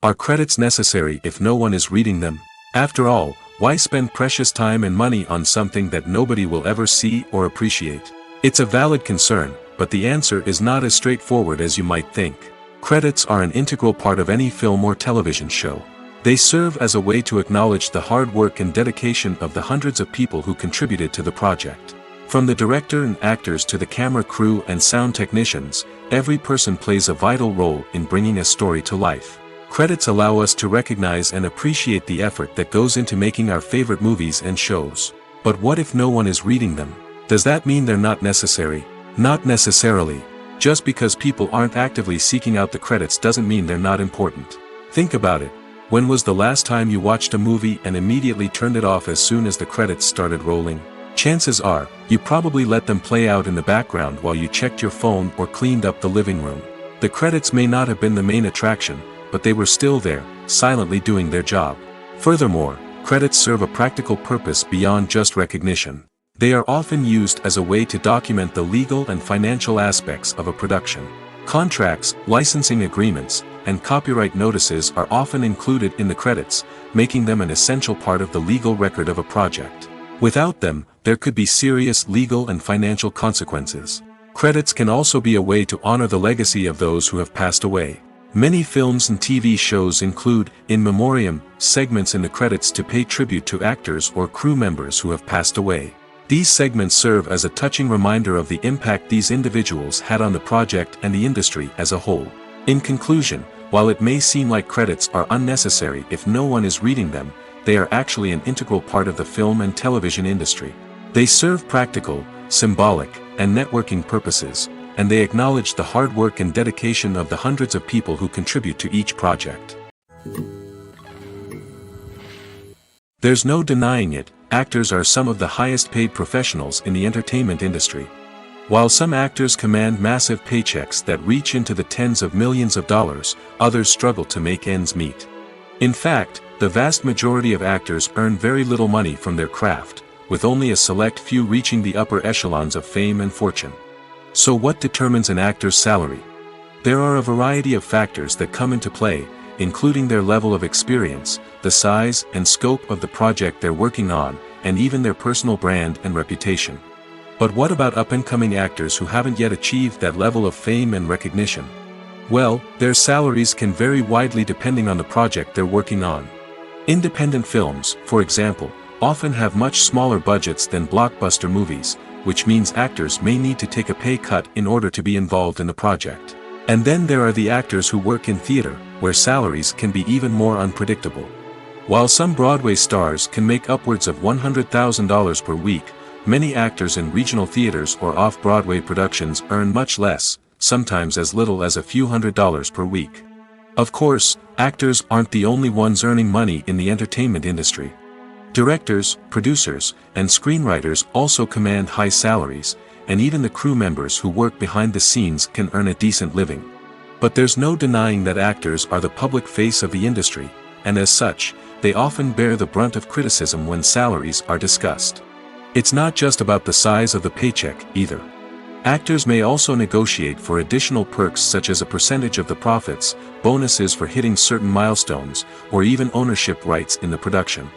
Are credits necessary if no one is reading them? After all, why spend precious time and money on something that nobody will ever see or appreciate? It's a valid concern, but the answer is not as straightforward as you might think. Credits are an integral part of any film or television show. They serve as a way to acknowledge the hard work and dedication of the hundreds of people who contributed to the project. From the director and actors to the camera crew and sound technicians, every person plays a vital role in bringing a story to life. Credits allow us to recognize and appreciate the effort that goes into making our favorite movies and shows. But what if no one is reading them? Does that mean they're not necessary? Not necessarily. Just because people aren't actively seeking out the credits doesn't mean they're not important. Think about it. When was the last time you watched a movie and immediately turned it off as soon as the credits started rolling? Chances are, you probably let them play out in the background while you checked your phone or cleaned up the living room. The credits may not have been the main attraction, but they were still there, silently doing their job. Furthermore, credits serve a practical purpose beyond just recognition. They are often used as a way to document the legal and financial aspects of a production. Contracts, licensing agreements, and copyright notices are often included in the credits, making them an essential part of the legal record of a project. Without them, there could be serious legal and financial consequences. Credits can also be a way to honor the legacy of those who have passed away. Many films and TV shows include, in memoriam, segments in the credits to pay tribute to actors or crew members who have passed away. These segments serve as a touching reminder of the impact these individuals had on the project and the industry as a whole. In conclusion, while it may seem like credits are unnecessary if no one is reading them, they are actually an integral part of the film and television industry. They serve practical, symbolic, and networking purposes, and they acknowledge the hard work and dedication of the hundreds of people who contribute to each project. There's no denying it, actors are some of the highest paid professionals in the entertainment industry. While some actors command massive paychecks that reach into the tens of millions of dollars, others struggle to make ends meet. In fact, the vast majority of actors earn very little money from their craft, with only a select few reaching the upper echelons of fame and fortune. So what determines an actor's salary? There are a variety of factors that come into play, including their level of experience, the size and scope of the project they're working on, and even their personal brand and reputation. But what about up-and-coming actors who haven't yet achieved that level of fame and recognition? Well, their salaries can vary widely depending on the project they're working on. Independent films, for example, often have much smaller budgets than blockbuster movies, which means actors may need to take a pay cut in order to be involved in the project. And then there are the actors who work in theater, where salaries can be even more unpredictable. While some Broadway stars can make upwards of $100,000 per week, many actors in regional theaters or off-Broadway productions earn much less, sometimes as little as a few $100s per week. Of course, actors aren't the only ones earning money in the entertainment industry. Directors, producers, and screenwriters also command high salaries, and even the crew members who work behind the scenes can earn a decent living. But there's no denying that actors are the public face of the industry, and as such, they often bear the brunt of criticism when salaries are discussed. It's not just about the size of the paycheck, either. Actors may also negotiate for additional perks such as a percentage of the profits, bonuses for hitting certain milestones, or even ownership rights in the production.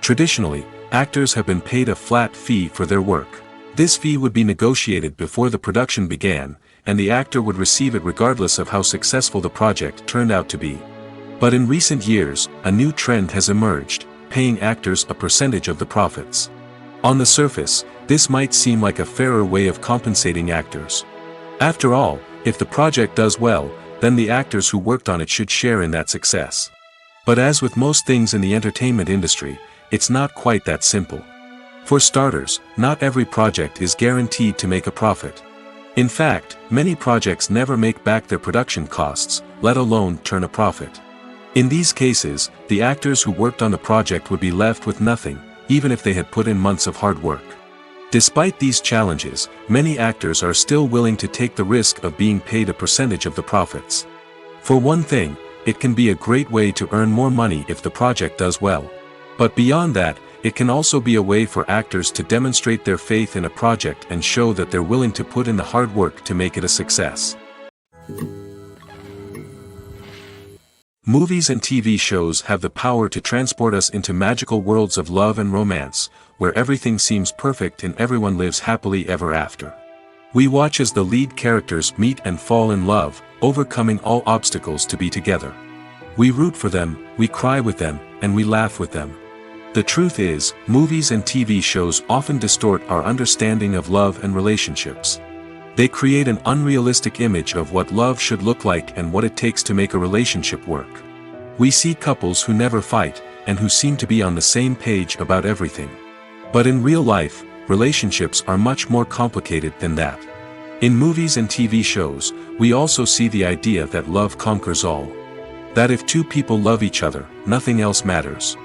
Traditionally, actors have been paid a flat fee for their work. This fee would be negotiated before the production began, and the actor would receive it regardless of how successful the project turned out to be. But in recent years, a new trend has emerged, paying actors a percentage of the profits. On the surface, this might seem like a fairer way of compensating actors. After all, if the project does well, then the actors who worked on it should share in that success. But as with most things in the entertainment industry, it's not quite that simple. For starters, not every project is guaranteed to make a profit. In fact, many projects never make back their production costs, let alone turn a profit. In these cases, the actors who worked on the project would be left with nothing, even if they had put in months of hard work. Despite these challenges, many actors are still willing to take the risk of being paid a percentage of the profits. For one thing, it can be a great way to earn more money if the project does well. But beyond that, it can also be a way for actors to demonstrate their faith in a project and show that they're willing to put in the hard work to make it a success. Movies and TV shows have the power to transport us into magical worlds of love and romance, where everything seems perfect and everyone lives happily ever after. We watch as the lead characters meet and fall in love, overcoming all obstacles to be together. We root for them, we cry with them, and we laugh with them. The truth is, movies and TV shows often distort our understanding of love and relationships. They create an unrealistic image of what love should look like and what it takes to make a relationship work. We see couples who never fight, and who seem to be on the same page about everything. But in real life, relationships are much more complicated than that. In movies and TV shows, we also see the idea that love conquers all. That if two people love each other, nothing else matters.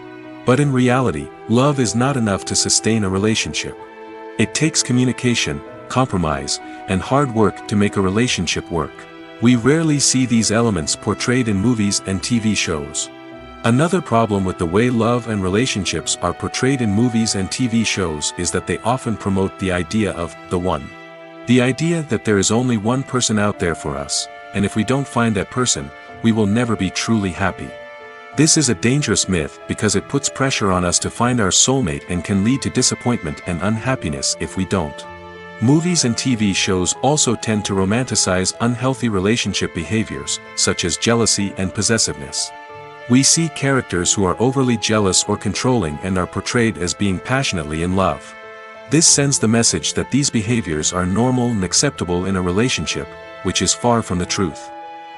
But in reality, love is not enough to sustain a relationship. It takes communication, compromise, and hard work to make a relationship work. We rarely see these elements portrayed in movies and TV shows. Another problem with the way love and relationships are portrayed in movies and TV shows is that they often promote the idea of the one. The idea that there is only one person out there for us, and if we don't find that person, we will never be truly happy. This is a dangerous myth because it puts pressure on us to find our soulmate and can lead to disappointment and unhappiness if we don't. Movies and TV shows also tend to romanticize unhealthy relationship behaviors, such as jealousy and possessiveness. We see characters who are overly jealous or controlling and are portrayed as being passionately in love. This sends the message that these behaviors are normal and acceptable in a relationship, which is far from the truth.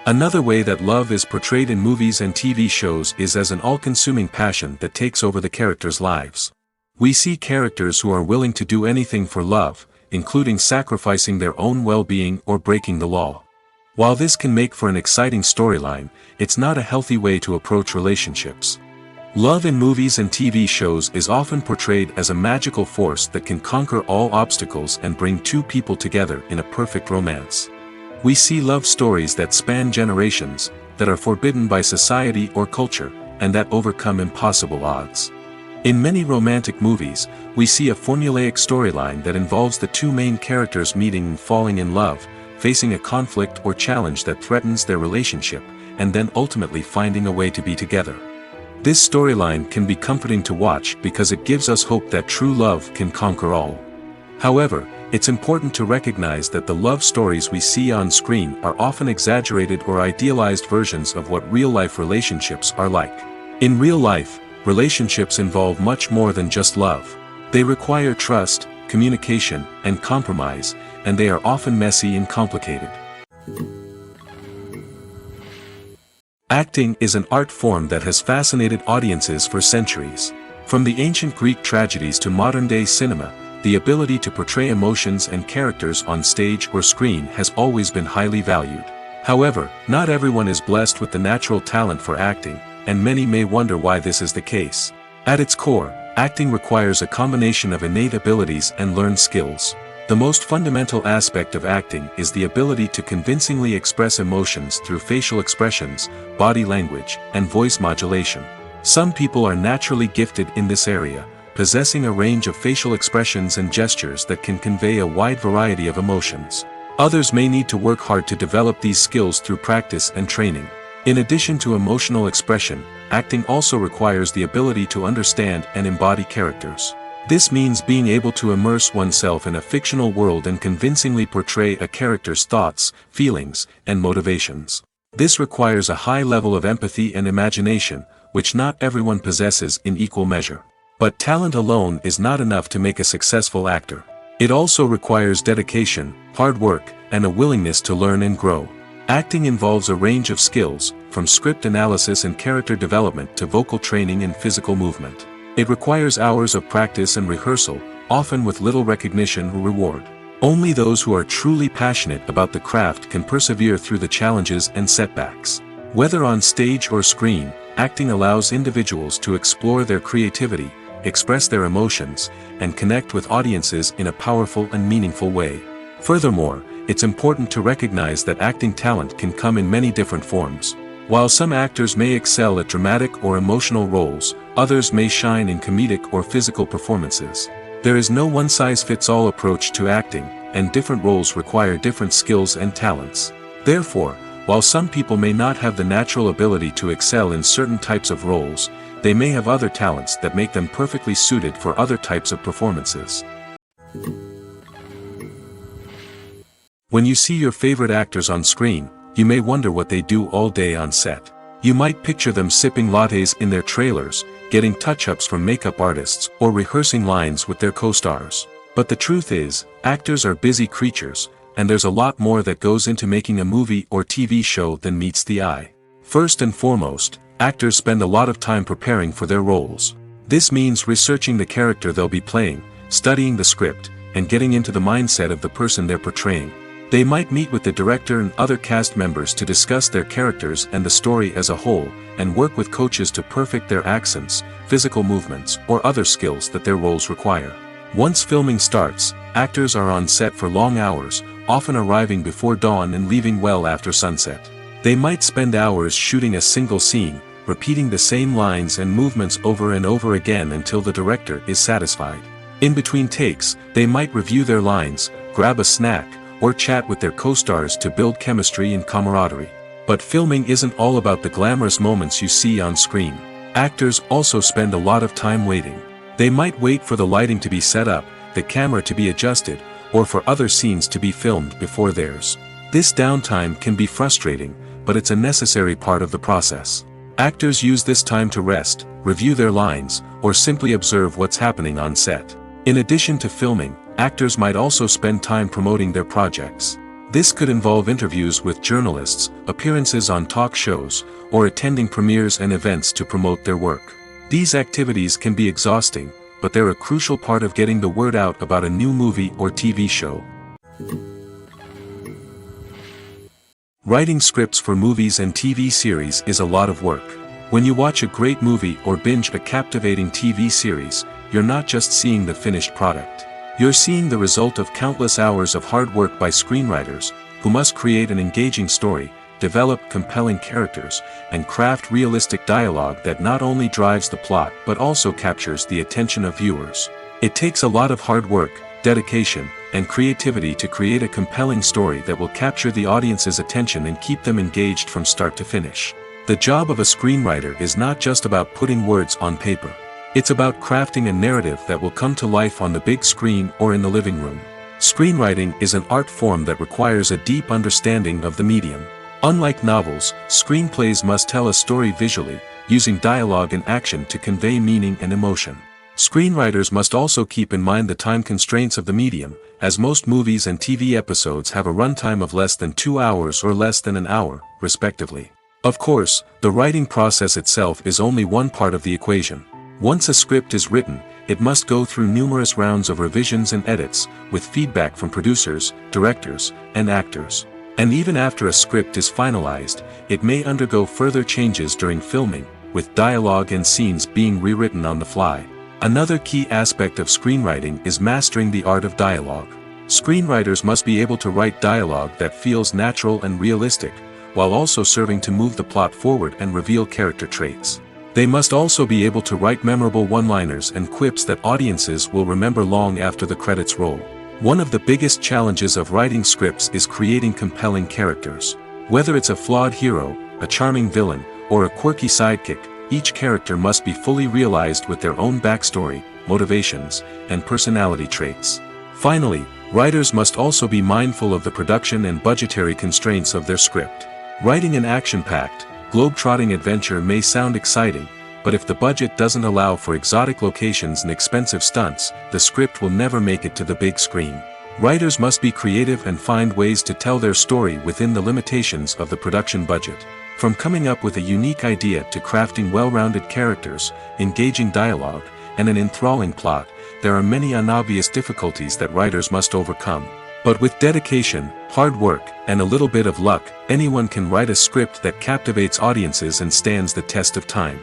Another way that love is portrayed in movies and TV shows is as an all-consuming passion that takes over the characters' lives. We see characters who are willing to do anything for love, including sacrificing their own well-being or breaking the law. While this can make for an exciting storyline, it's not a healthy way to approach relationships. Love in movies and TV shows is often portrayed as a magical force that can conquer all obstacles and bring two people together in a perfect romance. We see love stories that span generations, that are forbidden by society or culture, and that overcome impossible odds. In many romantic movies, we see a formulaic storyline that involves the two main characters meeting and falling in love, facing a conflict or challenge that threatens their relationship, and then ultimately finding a way to be together. This storyline can be comforting to watch because it gives us hope that true love can conquer all. However, it's important to recognize that the love stories we see on screen are often exaggerated or idealized versions of what real-life relationships are like. In real life, relationships involve much more than just love. They require trust, communication, and compromise, and they are often messy and complicated. Acting is an art form that has fascinated audiences for centuries. From the ancient Greek tragedies to modern-day cinema, the ability to portray emotions and characters on stage or screen has always been highly valued. However, not everyone is blessed with the natural talent for acting, and many may wonder why this is the case. At its core, acting requires a combination of innate abilities and learned skills. The most fundamental aspect of acting is the ability to convincingly express emotions through facial expressions, body language, and voice modulation. Some people are naturally gifted in this area, possessing a range of facial expressions and gestures that can convey a wide variety of emotions. Others may need to work hard to develop these skills through practice and training. In addition to emotional expression, acting also requires the ability to understand and embody characters. This means being able to immerse oneself in a fictional world and convincingly portray a character's thoughts, feelings, and motivations. This requires a high level of empathy and imagination, which not everyone possesses in equal measure. But talent alone is not enough to make a successful actor. It also requires dedication, hard work, and a willingness to learn and grow. Acting involves a range of skills, from script analysis and character development to vocal training and physical movement. It requires hours of practice and rehearsal, often with little recognition or reward. Only those who are truly passionate about the craft can persevere through the challenges and setbacks. Whether on stage or screen, acting allows individuals to explore their creativity, express their emotions, and connect with audiences in a powerful and meaningful way. Furthermore, it's important to recognize that acting talent can come in many different forms. While some actors may excel at dramatic or emotional roles, others may shine in comedic or physical performances. There is no one-size-fits-all approach to acting, and different roles require different skills and talents. Therefore, while some people may not have the natural ability to excel in certain types of roles, they may have other talents that make them perfectly suited for other types of performances. When you see your favorite actors on screen, you may wonder what they do all day on set. You might picture them sipping lattes in their trailers, getting touch-ups from makeup artists, or rehearsing lines with their co-stars. But the truth is, actors are busy creatures, and there's a lot more that goes into making a movie or TV show than meets the eye. First and foremost, actors spend a lot of time preparing for their roles. This means researching the character they'll be playing, studying the script, and getting into the mindset of the person they're portraying. They might meet with the director and other cast members to discuss their characters and the story as a whole, and work with coaches to perfect their accents, physical movements, or other skills that their roles require. Once filming starts, actors are on set for long hours, often arriving before dawn and leaving well after sunset. They might spend hours shooting a single scene, repeating the same lines and movements over and over again until the director is satisfied. In between takes, they might review their lines, grab a snack, or chat with their co-stars to build chemistry and camaraderie. But filming isn't all about the glamorous moments you see on screen. Actors also spend a lot of time waiting. They might wait for the lighting to be set up, the camera to be adjusted, or for other scenes to be filmed before theirs. This downtime can be frustrating, but it's a necessary part of the process. Actors use this time to rest, review their lines, or simply observe what's happening on set. In addition to filming, actors might also spend time promoting their projects. This could involve interviews with journalists, appearances on talk shows, or attending premieres and events to promote their work. These activities can be exhausting, but they're a crucial part of getting the word out about a new movie or TV show. Writing scripts for movies and TV series is a lot of work. When you watch a great movie or binge a captivating TV series, you're not just seeing the finished product. You're seeing the result of countless hours of hard work by screenwriters, who must create an engaging story, develop compelling characters, and craft realistic dialogue that not only drives the plot but also captures the attention of viewers. It takes a lot of hard work, dedication, and creativity to create a compelling story that will capture the audience's attention and keep them engaged from start to finish. The job of a screenwriter is not just about putting words on paper. It's about crafting a narrative that will come to life on the big screen or in the living room. Screenwriting is an art form that requires a deep understanding of the medium. Unlike novels, screenplays must tell a story visually, using dialogue and action to convey meaning and emotion. Screenwriters must also keep in mind the time constraints of the medium, as most movies and TV episodes have a runtime of less than 2 hours or less than an hour, respectively. Of course, the writing process itself is only one part of the equation. Once a script is written, it must go through numerous rounds of revisions and edits, with feedback from producers, directors, and actors. And even after a script is finalized, it may undergo further changes during filming, with dialogue and scenes being rewritten on the fly. Another key aspect of screenwriting is mastering the art of dialogue. Screenwriters must be able to write dialogue that feels natural and realistic, while also serving to move the plot forward and reveal character traits. They must also be able to write memorable one-liners and quips that audiences will remember long after the credits roll. One of the biggest challenges of writing scripts is creating compelling characters. Whether it's a flawed hero, a charming villain, or a quirky sidekick, each character must be fully realized with their own backstory, motivations, and personality traits. Finally, writers must also be mindful of the production and budgetary constraints of their script. Writing an action-packed, globe-trotting adventure may sound exciting, but if the budget doesn't allow for exotic locations and expensive stunts, the script will never make it to the big screen. Writers must be creative and find ways to tell their story within the limitations of the production budget. From coming up with a unique idea to crafting well-rounded characters, engaging dialogue, and an enthralling plot, there are many unobvious difficulties that writers must overcome. But with dedication, hard work, and a little bit of luck, anyone can write a script that captivates audiences and stands the test of time.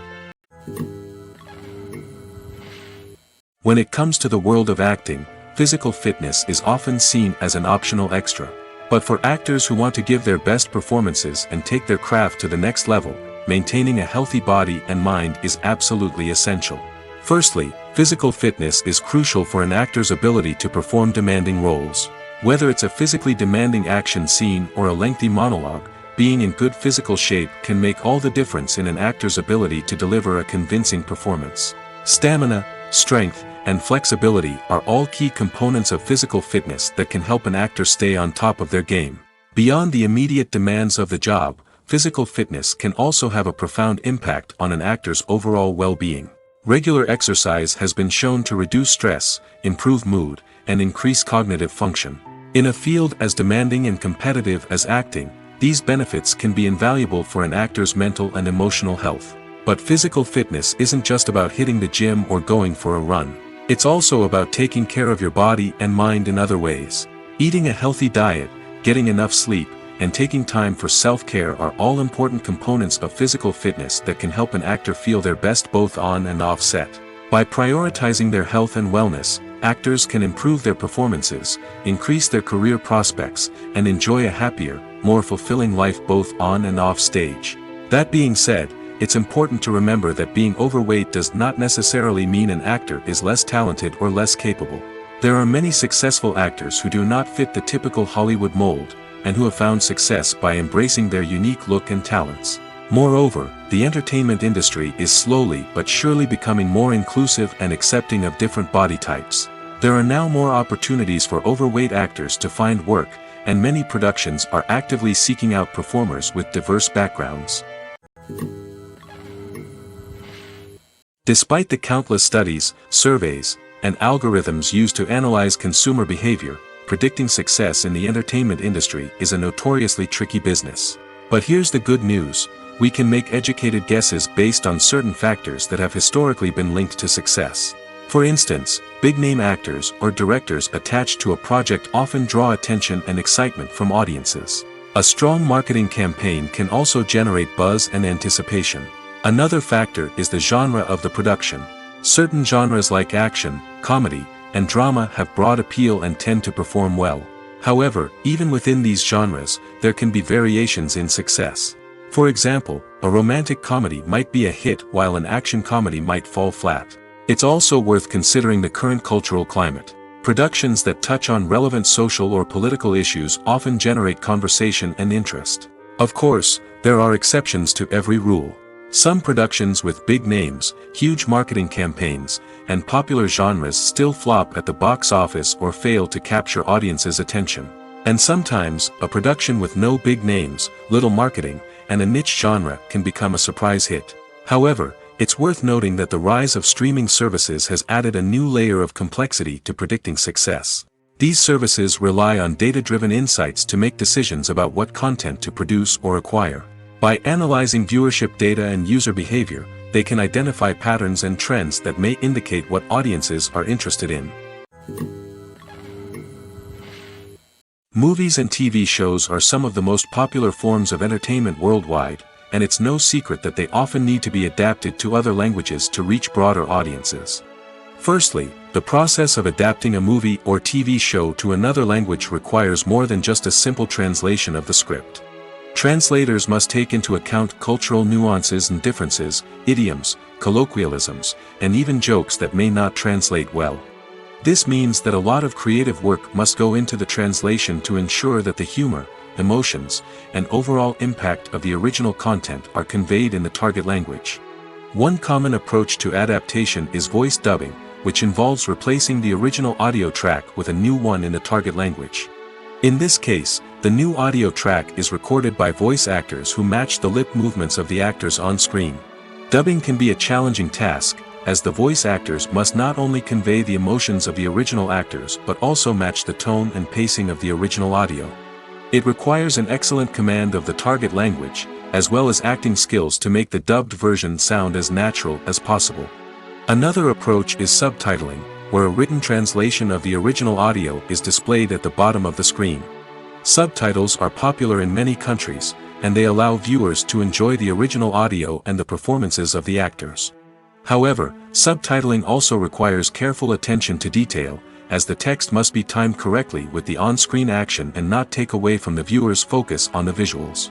When it comes to the world of acting, physical fitness is often seen as an optional extra. But for actors who want to give their best performances and take their craft to the next level, maintaining a healthy body and mind is absolutely essential. Firstly, physical fitness is crucial for an actor's ability to perform demanding roles. Whether it's a physically demanding action scene or a lengthy monologue, being in good physical shape can make all the difference in an actor's ability to deliver a convincing performance. Stamina, strength, and flexibility are all key components of physical fitness that can help an actor stay on top of their game. Beyond the immediate demands of the job, physical fitness can also have a profound impact on an actor's overall well-being. Regular exercise has been shown to reduce stress, improve mood, and increase cognitive function. In a field as demanding and competitive as acting, these benefits can be invaluable for an actor's mental and emotional health. But physical fitness isn't just about hitting the gym or going for a run. It's also about taking care of your body and mind in other ways. Eating a healthy diet, getting enough sleep, and taking time for self-care are all important components of physical fitness that can help an actor feel their best both on and off set. By prioritizing their health and wellness, actors can improve their performances, increase their career prospects, and enjoy a happier, more fulfilling life both on and off stage. That being said, it's important to remember that being overweight does not necessarily mean an actor is less talented or less capable. There are many successful actors who do not fit the typical Hollywood mold, and who have found success by embracing their unique look and talents. Moreover, the entertainment industry is slowly but surely becoming more inclusive and accepting of different body types. There are now more opportunities for overweight actors to find work, and many productions are actively seeking out performers with diverse backgrounds. Despite the countless studies, surveys, and algorithms used to analyze consumer behavior, predicting success in the entertainment industry is a notoriously tricky business. But here's the good news: we can make educated guesses based on certain factors that have historically been linked to success. For instance, big-name actors or directors attached to a project often draw attention and excitement from audiences. A strong marketing campaign can also generate buzz and anticipation. Another factor is the genre of the production. Certain genres like action, comedy, and drama have broad appeal and tend to perform well. However, even within these genres, there can be variations in success. For example, a romantic comedy might be a hit while an action comedy might fall flat. It's also worth considering the current cultural climate. Productions that touch on relevant social or political issues often generate conversation and interest. Of course, there are exceptions to every rule. Some productions with big names, huge marketing campaigns, and popular genres still flop at the box office or fail to capture audiences' attention. And sometimes, a production with no big names, little marketing, and a niche genre can become a surprise hit. However, it's worth noting that the rise of streaming services has added a new layer of complexity to predicting success. These services rely on data-driven insights to make decisions about what content to produce or acquire. By analyzing viewership data and user behavior, they can identify patterns and trends that may indicate what audiences are interested in. Movies and TV shows are some of the most popular forms of entertainment worldwide, and it's no secret that they often need to be adapted to other languages to reach broader audiences. Firstly, the process of adapting a movie or TV show to another language requires more than just a simple translation of the script. Translators must take into account cultural nuances and differences, idioms, colloquialisms, and even jokes that may not translate well. This means that a lot of creative work must go into the translation to ensure that the humor, emotions, and overall impact of the original content are conveyed in the target language. One common approach to adaptation is voice dubbing, which involves replacing the original audio track with a new one in the target language. In this case, the new audio track is recorded by voice actors who match the lip movements of the actors on screen. Dubbing can be a challenging task, as the voice actors must not only convey the emotions of the original actors but also match the tone and pacing of the original audio. It requires an excellent command of the target language, as well as acting skills to make the dubbed version sound as natural as possible. Another approach is subtitling, where a written translation of the original audio is displayed at the bottom of the screen. Subtitles are popular in many countries, and they allow viewers to enjoy the original audio and the performances of the actors. However, subtitling also requires careful attention to detail, as the text must be timed correctly with the on-screen action and not take away from the viewer's focus on the visuals.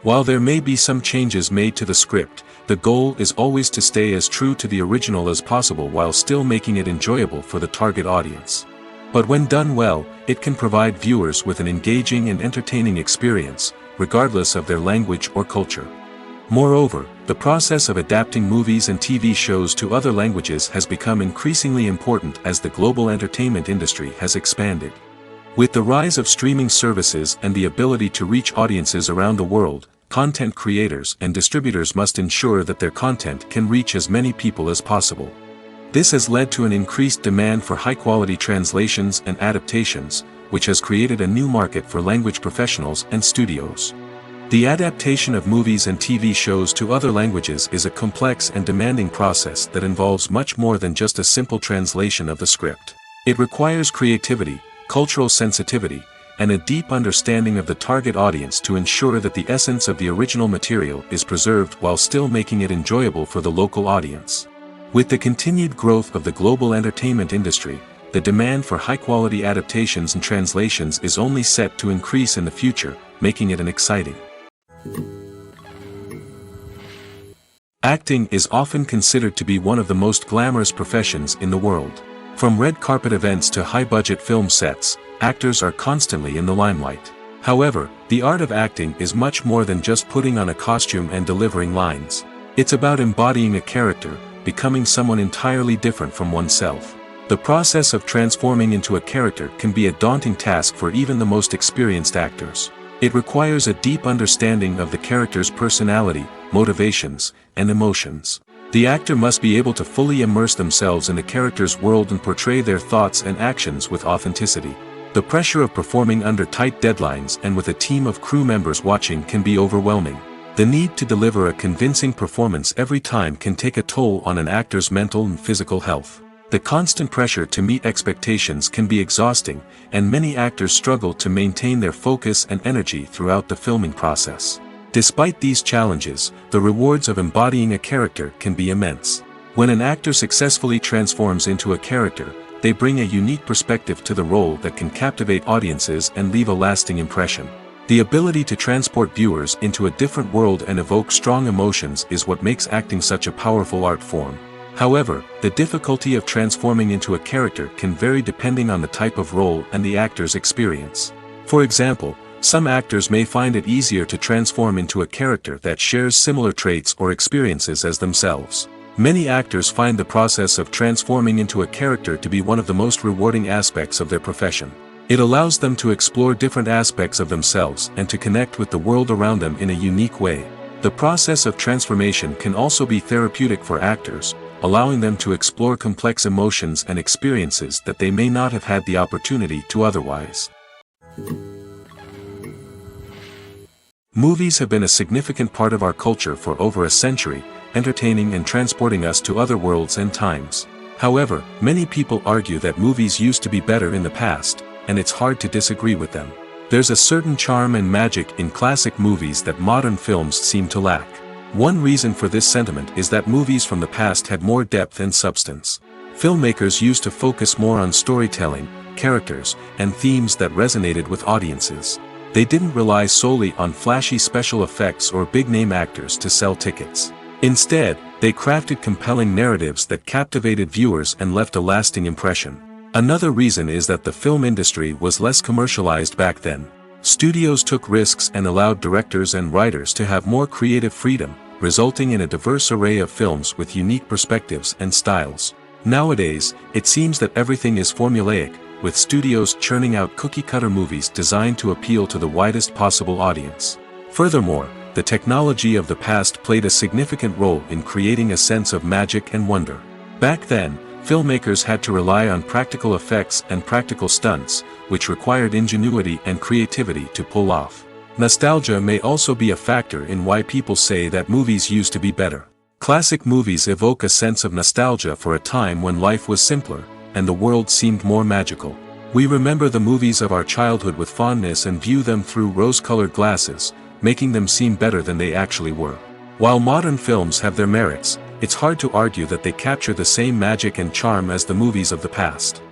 While there may be some changes made to the script, the goal is always to stay as true to the original as possible while still making it enjoyable for the target audience. But when done well, it can provide viewers with an engaging and entertaining experience, regardless of their language or culture. Moreover, the process of adapting movies and TV shows to other languages has become increasingly important as the global entertainment industry has expanded. With the rise of streaming services and the ability to reach audiences around the world, content creators and distributors must ensure that their content can reach as many people as possible. This has led to an increased demand for high-quality translations and adaptations, which has created a new market for language professionals and studios. The adaptation of movies and TV shows to other languages is a complex and demanding process that involves much more than just a simple translation of the script. It requires creativity, cultural sensitivity, and a deep understanding of the target audience to ensure that the essence of the original material is preserved while still making it enjoyable for the local audience. With the continued growth of the global entertainment industry, the demand for high-quality adaptations and translations is only set to increase in the future, making it an exciting. Acting is often considered to be one of the most glamorous professions in the world. From red carpet events to high-budget film sets, actors are constantly in the limelight. However, the art of acting is much more than just putting on a costume and delivering lines. It's about embodying a character, becoming someone entirely different from oneself. The process of transforming into a character can be a daunting task for even the most experienced actors. It requires a deep understanding of the character's personality, motivations, and emotions. The actor must be able to fully immerse themselves in the character's world and portray their thoughts and actions with authenticity. The pressure of performing under tight deadlines and with a team of crew members watching can be overwhelming. The need to deliver a convincing performance every time can take a toll on an actor's mental and physical health. The constant pressure to meet expectations can be exhausting, and many actors struggle to maintain their focus and energy throughout the filming process. Despite these challenges, the rewards of embodying a character can be immense. When an actor successfully transforms into a character, they bring a unique perspective to the role that can captivate audiences and leave a lasting impression. The ability to transport viewers into a different world and evoke strong emotions is what makes acting such a powerful art form. However, the difficulty of transforming into a character can vary depending on the type of role and the actor's experience. For example, some actors may find it easier to transform into a character that shares similar traits or experiences as themselves. Many actors find the process of transforming into a character to be one of the most rewarding aspects of their profession. It allows them to explore different aspects of themselves and to connect with the world around them in a unique way. The process of transformation can also be therapeutic for actors, allowing them to explore complex emotions and experiences that they may not have had the opportunity to otherwise. Movies have been a significant part of our culture for over a century, entertaining and transporting us to other worlds and times. However, many people argue that movies used to be better in the past, and it's hard to disagree with them. There's a certain charm and magic in classic movies that modern films seem to lack. One reason for this sentiment is that movies from the past had more depth and substance. Filmmakers used to focus more on storytelling, characters, and themes that resonated with audiences. They didn't rely solely on flashy special effects or big-name actors to sell tickets. Instead, they crafted compelling narratives that captivated viewers and left a lasting impression. Another reason is that the film industry was less commercialized back then. Studios took risks and allowed directors and writers to have more creative freedom, resulting in a diverse array of films with unique perspectives and styles. Nowadays, it seems that everything is formulaic, with studios churning out cookie-cutter movies designed to appeal to the widest possible audience. Furthermore, the technology of the past played a significant role in creating a sense of magic and wonder. Back then, filmmakers had to rely on practical effects and practical stunts, which required ingenuity and creativity to pull off. Nostalgia may also be a factor in why people say that movies used to be better. Classic movies evoke a sense of nostalgia for a time when life was simpler, and the world seemed more magical. We remember the movies of our childhood with fondness and view them through rose-colored glasses, making them seem better than they actually were. While modern films have their merits, it's hard to argue that they capture the same magic and charm as the movies of the past.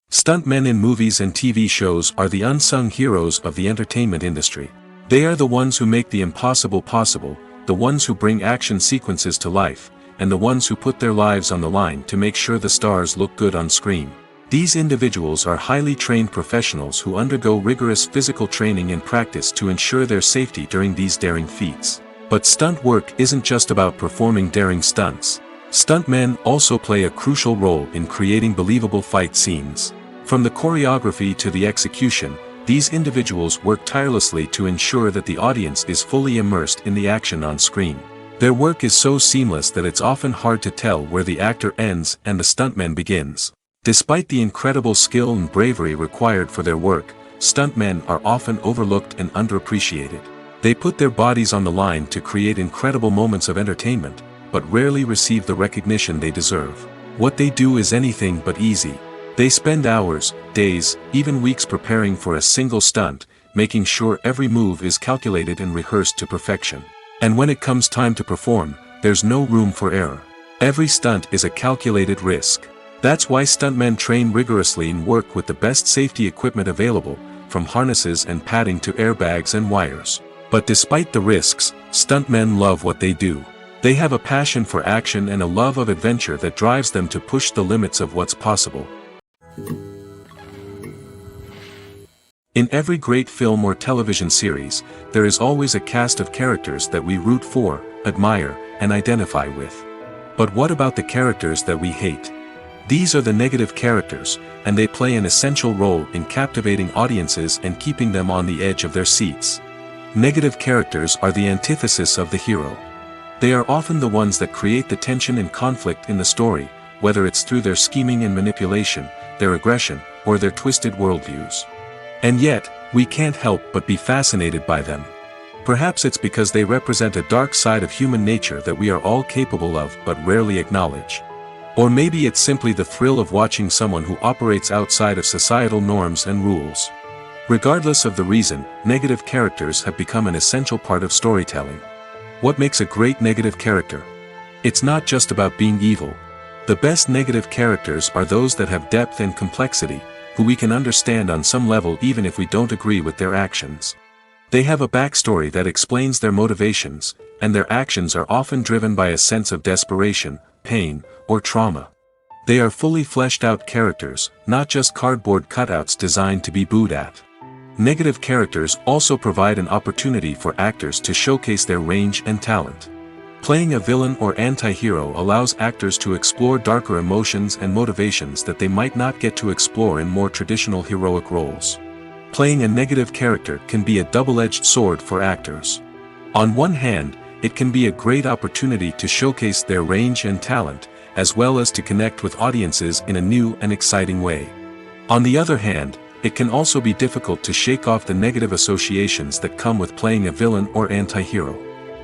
Stuntmen in movies and TV shows are the unsung heroes of the entertainment industry. They are the ones who make the impossible possible, the ones who bring action sequences to life, and the ones who put their lives on the line to make sure the stars look good on screen. These individuals are highly trained professionals who undergo rigorous physical training and practice to ensure their safety during these daring feats. But stunt work isn't just about performing daring stunts. Stuntmen also play a crucial role in creating believable fight scenes. From the choreography to the execution, these individuals work tirelessly to ensure that the audience is fully immersed in the action on screen. Their work is so seamless that it's often hard to tell where the actor ends and the stuntman begins. Despite the incredible skill and bravery required for their work, stuntmen are often overlooked and underappreciated. They put their bodies on the line to create incredible moments of entertainment, but rarely receive the recognition they deserve. What they do is anything but easy. They spend hours, days, even weeks preparing for a single stunt, making sure every move is calculated and rehearsed to perfection. And when it comes time to perform, there's no room for error. Every stunt is a calculated risk. That's why stuntmen train rigorously and work with the best safety equipment available, from harnesses and padding to airbags and wires. But despite the risks, stuntmen love what they do. They have a passion for action and a love of adventure that drives them to push the limits of what's possible. In every great film or television series, there is always a cast of characters that we root for, admire, and identify with. But what about the characters that we hate? These are the negative characters, and they play an essential role in captivating audiences and keeping them on the edge of their seats. Negative characters are the antithesis of the hero. They are often the ones that create the tension and conflict in the story, whether it's through their scheming and manipulation, their aggression, or their twisted worldviews. And yet, we can't help but be fascinated by them. Perhaps it's because they represent a dark side of human nature that we are all capable of but rarely acknowledge. Or maybe it's simply the thrill of watching someone who operates outside of societal norms and rules. Regardless of the reason, negative characters have become an essential part of storytelling. What makes a great negative character? It's not just about being evil. The best negative characters are those that have depth and complexity, who we can understand on some level even if we don't agree with their actions. They have a backstory that explains their motivations, and their actions are often driven by a sense of desperation, pain, or trauma. They are fully fleshed out characters, not just cardboard cutouts designed to be booed at. Negative characters also provide an opportunity for actors to showcase their range and talent. Playing a villain or anti-hero allows actors to explore darker emotions and motivations that they might not get to explore in more traditional heroic roles. Playing a negative character can be a double-edged sword for actors. On one hand, it can be a great opportunity to showcase their range and talent, as well as to connect with audiences in a new and exciting way. On the other hand, it can also be difficult to shake off the negative associations that come with playing a villain or anti-hero.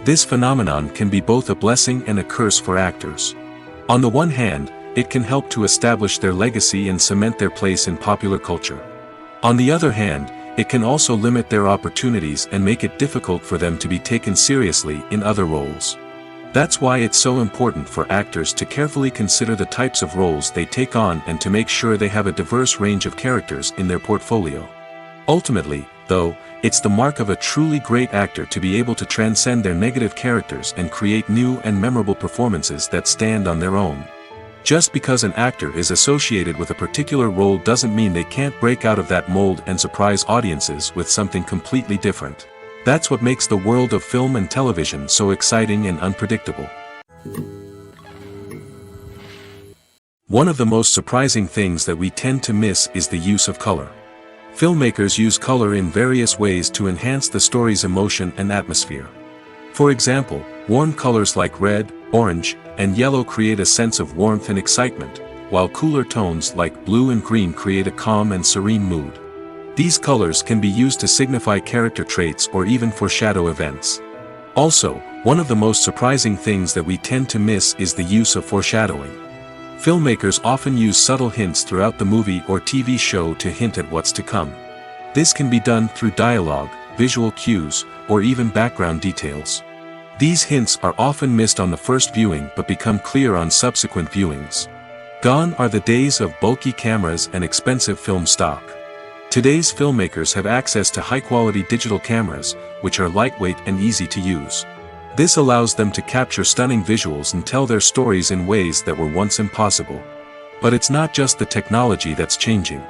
This phenomenon can be both a blessing and a curse for actors. On the one hand, it can help to establish their legacy and cement their place in popular culture. On the other hand, it can also limit their opportunities and make it difficult for them to be taken seriously in other roles. That's why it's so important for actors to carefully consider the types of roles they take on and to make sure they have a diverse range of characters in their portfolio. Ultimately, though, it's the mark of a truly great actor to be able to transcend their negative characters and create new and memorable performances that stand on their own. Just because an actor is associated with a particular role doesn't mean they can't break out of that mold and surprise audiences with something completely different. That's what makes the world of film and television so exciting and unpredictable. One of the most surprising things that we tend to miss is the use of color. Filmmakers use color in various ways to enhance the story's emotion and atmosphere. For example, warm colors like red, orange, and yellow create a sense of warmth and excitement, while cooler tones like blue and green create a calm and serene mood. These colors can be used to signify character traits or even foreshadow events. Also, one of the most surprising things that we tend to miss is the use of foreshadowing. Filmmakers often use subtle hints throughout the movie or TV show to hint at what's to come. This can be done through dialogue, visual cues, or even background details. These hints are often missed on the first viewing but become clear on subsequent viewings. Gone are the days of bulky cameras and expensive film stock. Today's filmmakers have access to high-quality digital cameras, which are lightweight and easy to use. This allows them to capture stunning visuals and tell their stories in ways that were once impossible. But it's not just the technology that's changing.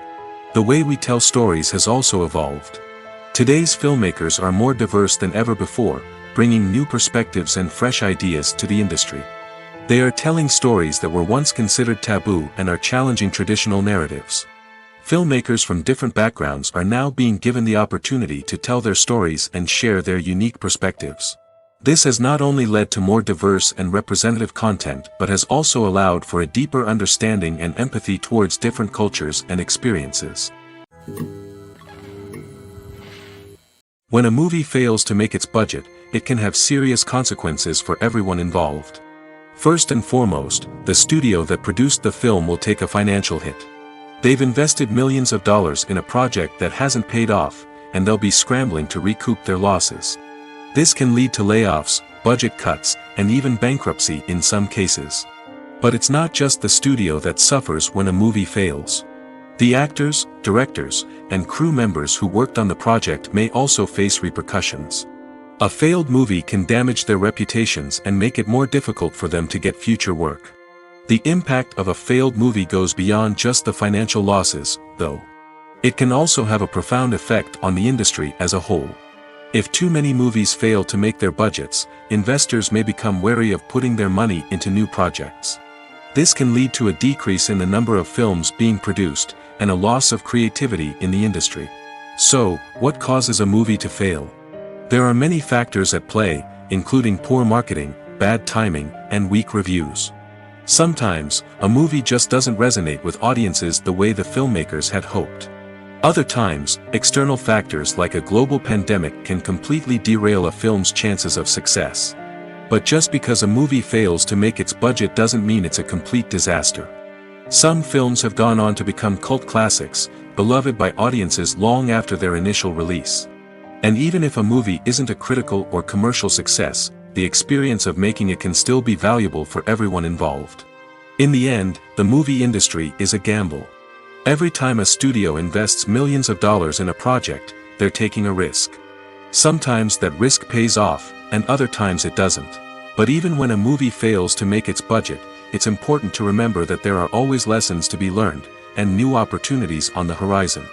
The way we tell stories has also evolved. Today's filmmakers are more diverse than ever before, bringing new perspectives and fresh ideas to the industry. They are telling stories that were once considered taboo and are challenging traditional narratives. Filmmakers from different backgrounds are now being given the opportunity to tell their stories and share their unique perspectives. This has not only led to more diverse and representative content but has also allowed for a deeper understanding and empathy towards different cultures and experiences. When a movie fails to make its budget, it can have serious consequences for everyone involved. First and foremost, the studio that produced the film will take a financial hit. They've invested millions of dollars in a project that hasn't paid off, and they'll be scrambling to recoup their losses. This can lead to layoffs, budget cuts, and even bankruptcy in some cases. But it's not just the studio that suffers when a movie fails. The actors, directors, and crew members who worked on the project may also face repercussions. A failed movie can damage their reputations and make it more difficult for them to get future work. The impact of a failed movie goes beyond just the financial losses, though. It can also have a profound effect on the industry as a whole. If too many movies fail to make their budgets, investors may become wary of putting their money into new projects. This can lead to a decrease in the number of films being produced, and a loss of creativity in the industry. So, what causes a movie to fail? There are many factors at play, including poor marketing, bad timing, and weak reviews. Sometimes, a movie just doesn't resonate with audiences the way the filmmakers had hoped. Other times, external factors like a global pandemic can completely derail a film's chances of success. But just because a movie fails to make its budget doesn't mean it's a complete disaster. Some films have gone on to become cult classics, beloved by audiences long after their initial release. And even if a movie isn't a critical or commercial success, the experience of making it can still be valuable for everyone involved. In the end, the movie industry is a gamble. Every time a studio invests millions of dollars in a project, they're taking a risk. Sometimes that risk pays off, and other times it doesn't. But even when a movie fails to make its budget, it's important to remember that there are always lessons to be learned, and new opportunities on the horizon.